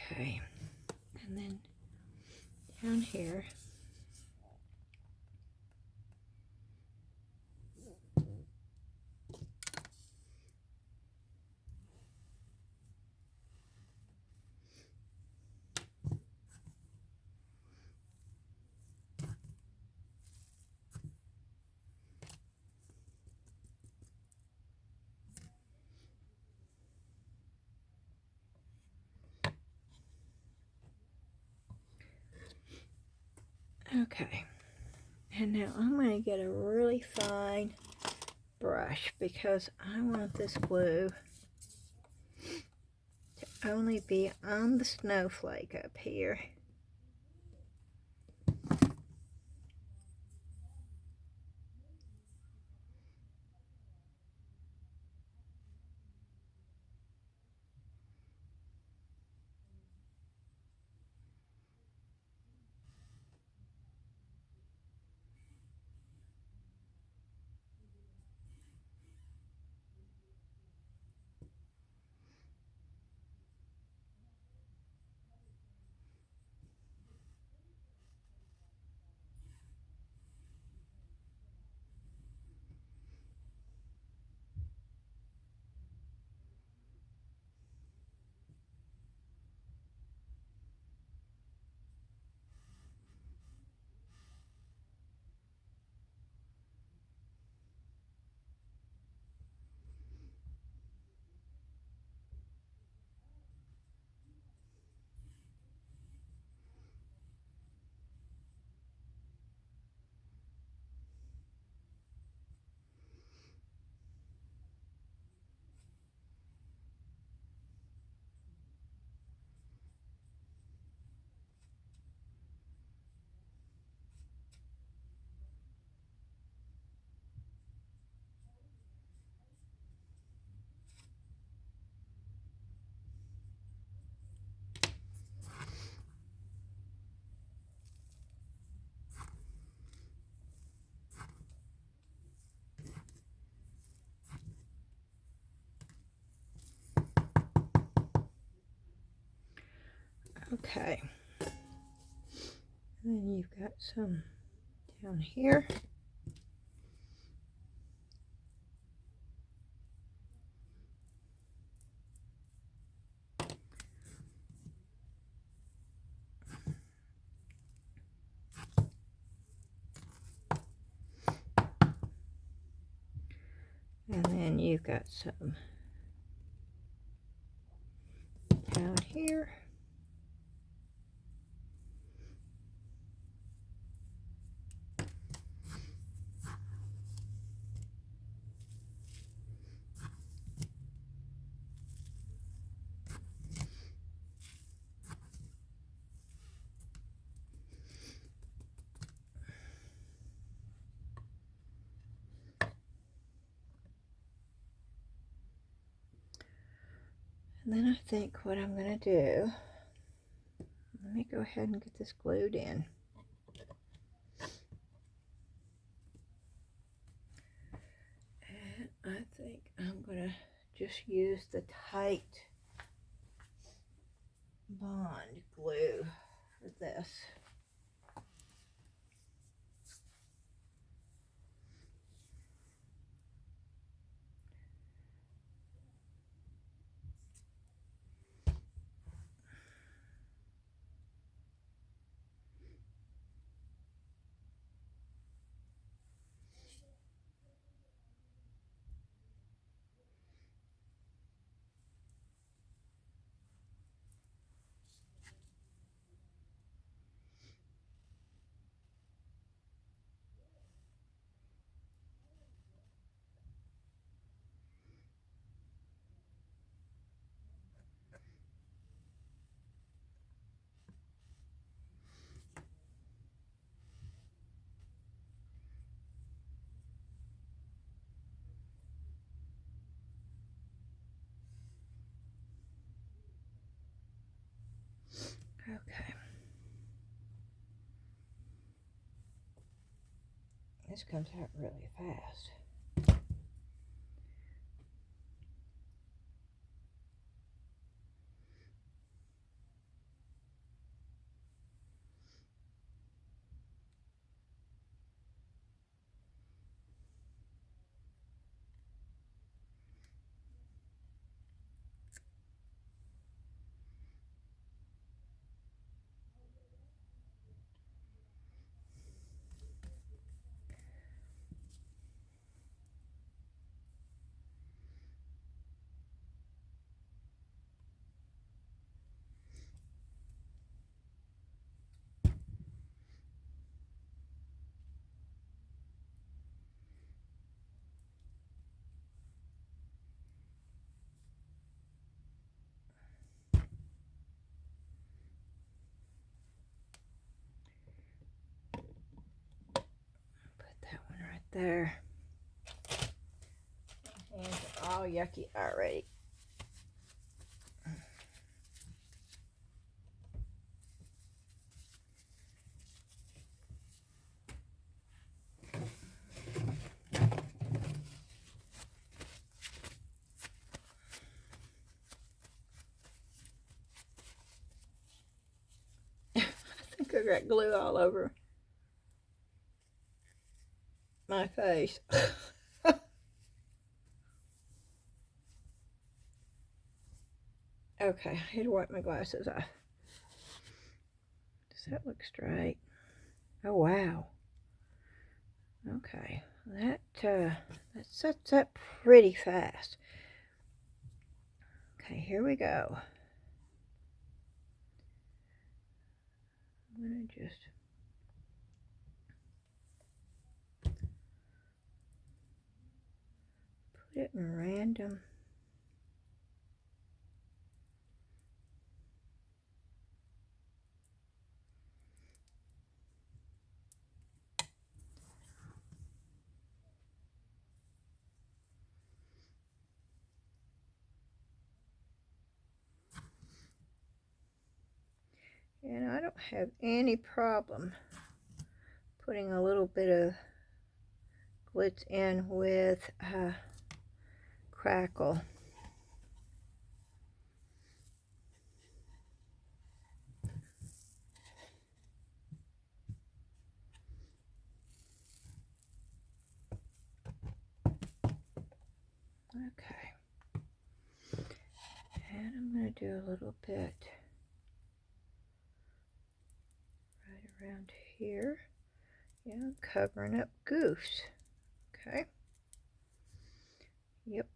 Okay. And then down here. Okay. And now I'm going to get a really fine brush because I want this glue to only be on the snowflake up here. Okay. And then you've got some down here. And then you've got some down here. And then I think what I'm going to do, let me go ahead and get this glued in. And I think I'm going to just use the tight bond glue for this. Okay. This comes out really fast. there. My hands are all yucky already. I think I got glue all over my face. Okay, I had to wipe my glasses off. Does that look straight? Oh, wow. Okay, that sets up pretty fast. Okay, here we go. I'm gonna just put it in random. And I don't have any problem putting a little bit of glitz in with crackle. Okay. And I'm going to do a little bit right around here. Yeah, I'm covering up Goose. Okay. Yep.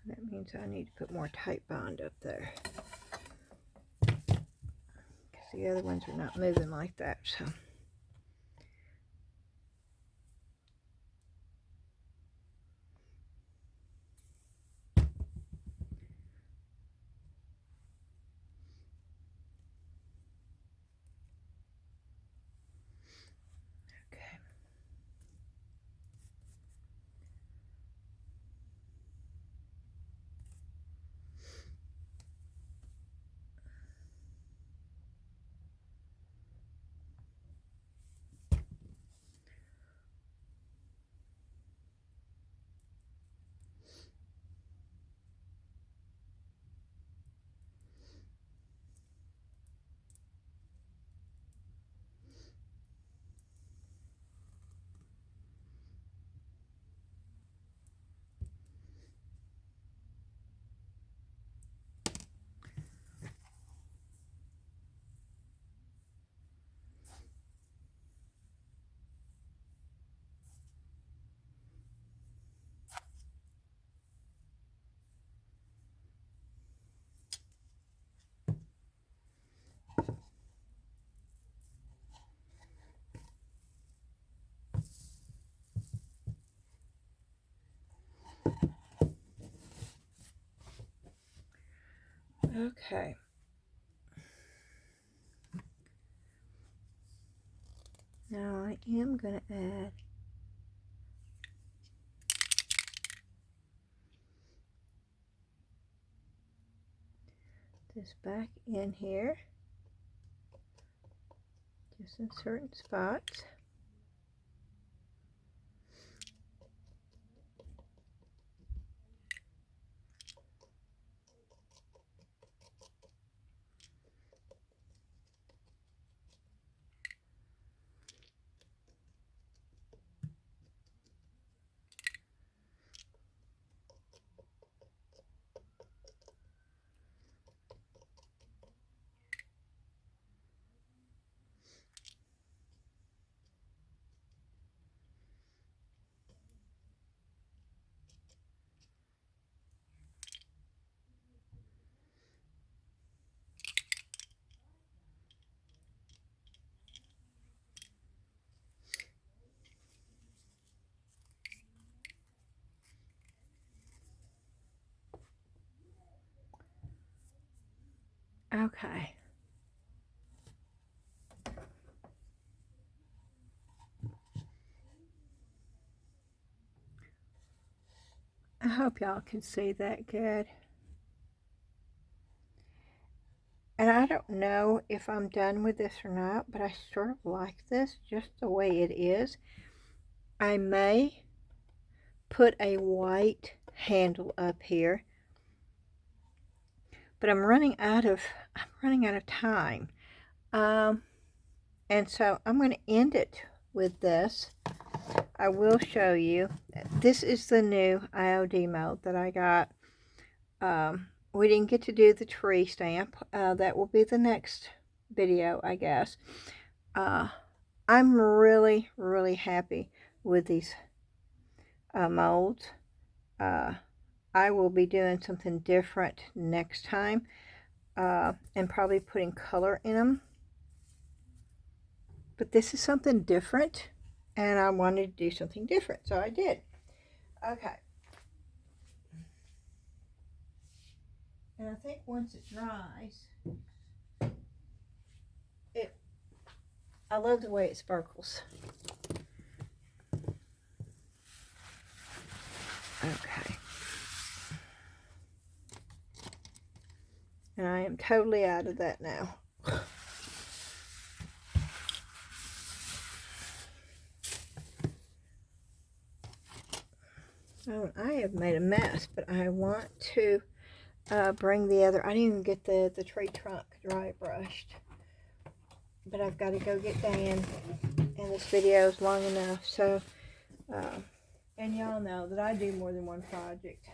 That means I need to put more tight bond up there. Because the other ones are not moving like that, so. Okay. Now I am going to add this back in here, just in certain spots. Okay. I hope y'all can see that good. And I don't know if I'm done with this or not, but I sort of like this just the way it is. I may put a white handle up here, but I'm running out of time. And so I'm going to end it with this. I will show you. This is the new IOD mold that I got. We didn't get to do the tree stamp. That will be the next video, I guess. I'm really, really happy with these molds. I will be doing something different next time, and probably putting color in them. But this is something different, and I wanted to do something different, so I did. Okay. And I think once it dries, I love the way it sparkles. Okay. And I am totally out of that now. Oh, I have made a mess, but I want to bring the other. I didn't even get the tree trunk dry brushed, but I've got to go get Dan, and this video is long enough. So, and y'all know that I do more than one project.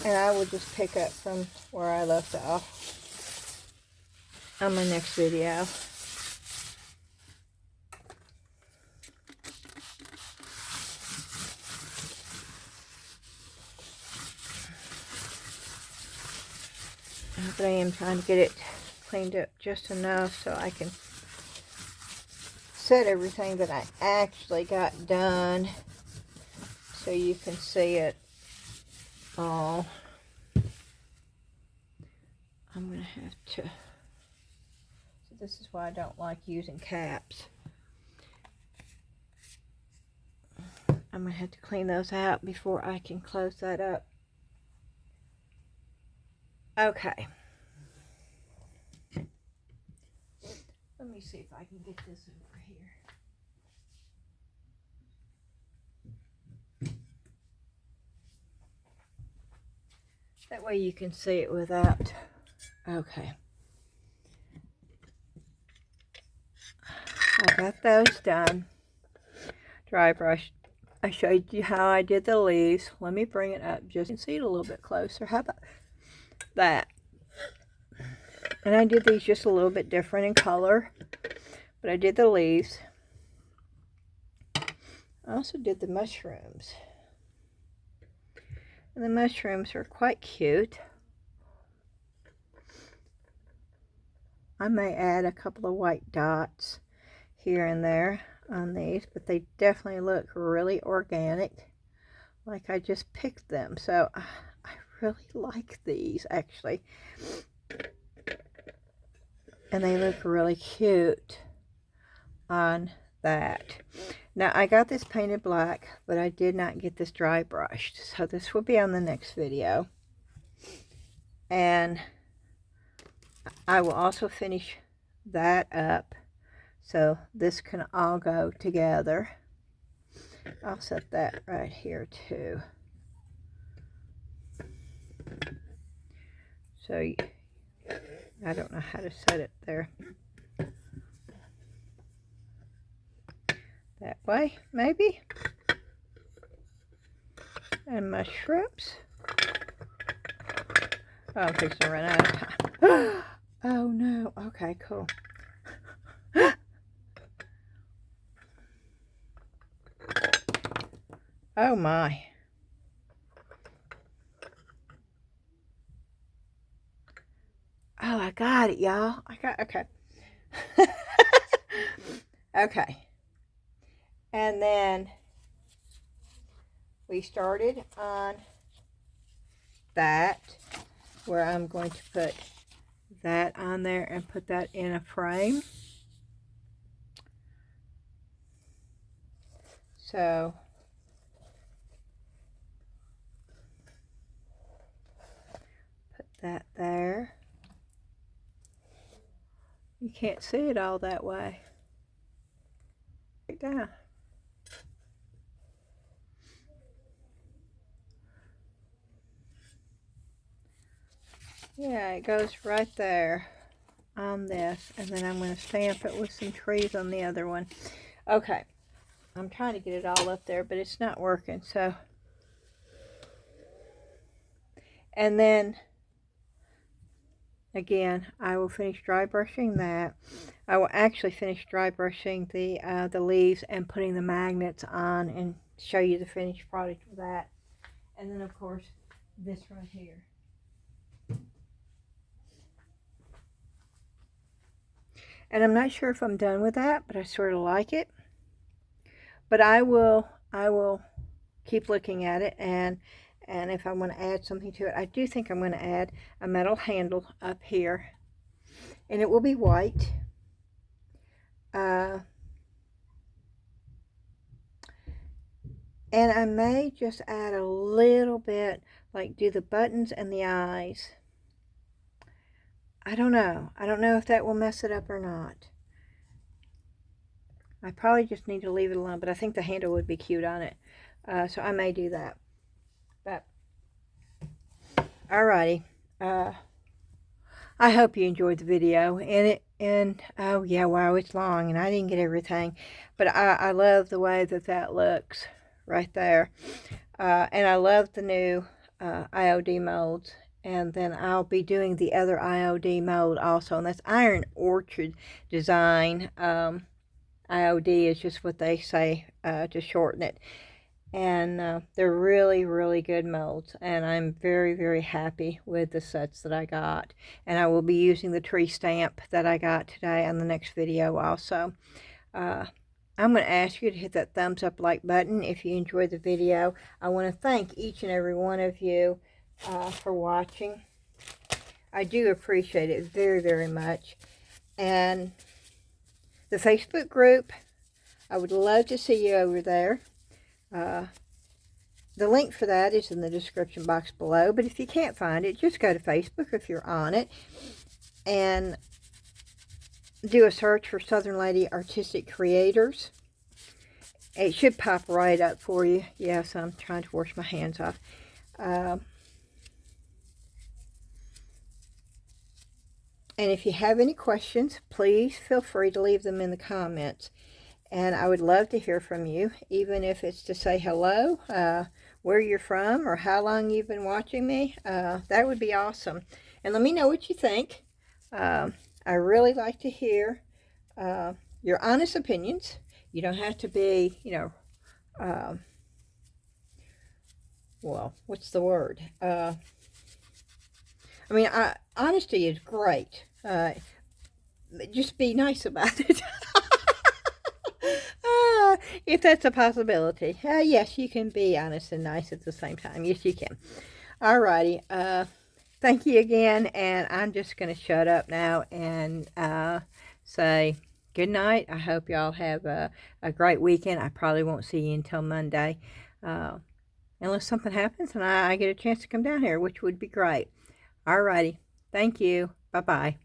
And I will just pick up from where I left off on my next video. But I am trying to get it cleaned up just enough so I can set everything that I actually got done, so you can see it all. I'm going to have to, so this is why I don't like using caps. I'm going to have to clean those out before I can close that up. Okay. Let me see if I can get this over here. That way you can see it without. Okay. I got those done. Dry brush. I showed you how I did the leaves. Let me bring it up just so you can see it a little bit closer. How about that? And I did these just a little bit different in color, but I did the leaves. I also did the mushrooms. And the mushrooms are quite cute. I may add a couple of white dots here and there on these, but they definitely look really organic, like I just picked them. So I really like these, actually. And they look really cute on that. Now, I got this painted black, but I did not get this dry brushed. So this will be on the next video. And I will also finish that up, so this can all go together. I'll set that right here too. So I don't know how to set it there. That way, maybe. And mushrooms. Oh, I'm fixing to run out of time. Oh no. Okay, cool. Oh my. Oh, I got it, y'all. Okay. Okay. And then we started on that, where I'm going to put that on there and put that in a frame. So put that there. You can't see it all that way. Right down. Yeah, it goes right there on this, and then I'm going to stamp it with some trees on the other one. Okay, I'm trying to get it all up there, but it's not working, so. And then, again, I will finish dry brushing that. I will actually finish dry brushing the leaves and putting the magnets on and show you the finished product of that. And then, of course, this right here. And I'm not sure if I'm done with that, but I sort of like it. But I will keep looking at it, and if I want to add something to it, I do think I'm going to add a metal handle up here, and it will be white. And I may just add a little bit, like do the buttons and the eyes. I don't know. I don't know if that will mess it up or not. I probably just need to leave it alone, but I think the handle would be cute on it. So I may do that. But, alrighty. I hope you enjoyed the video. And oh yeah, wow, it's long, and I didn't get everything. But I love the way that looks right there. And I love the new IOD molds. And then I'll be doing the other IOD mold also, and that's Iron Orchid Design. IOD is just what they say to shorten it. And they're really, really good molds, and I'm very, very happy with the sets that I got. And I will be using the tree stamp that I got today on the next video also. I'm going to ask you to hit that thumbs up like button if you enjoyed the video. I want to thank each and every one of you for watching. I do appreciate it very, very much. And the Facebook group, I would love to see you over there. The link for that is in the description box below, but if you can't find it, just go to Facebook if you're on it and do a search for Southern Lady Artistic Creators. It should pop right up for you. Yes, I'm trying to wash my hands off. And if you have any questions, please feel free to leave them in the comments. And I would love to hear from you, even if it's to say hello, where you're from, or how long you've been watching me. That would be awesome. And let me know what you think. I really like to hear your honest opinions. You don't have to be, you know, well, what's the word? I mean, honesty is great. Just be nice about it. If that's a possibility. Yes, you can be honest and nice at the same time. Yes, you can. Alrighty. Thank you again. And I'm just going to shut up now and say good night. I hope y'all have a great weekend. I probably won't see you until Monday. Unless something happens and I get a chance to come down here, which would be great. Alrighty. Thank you. Bye-bye.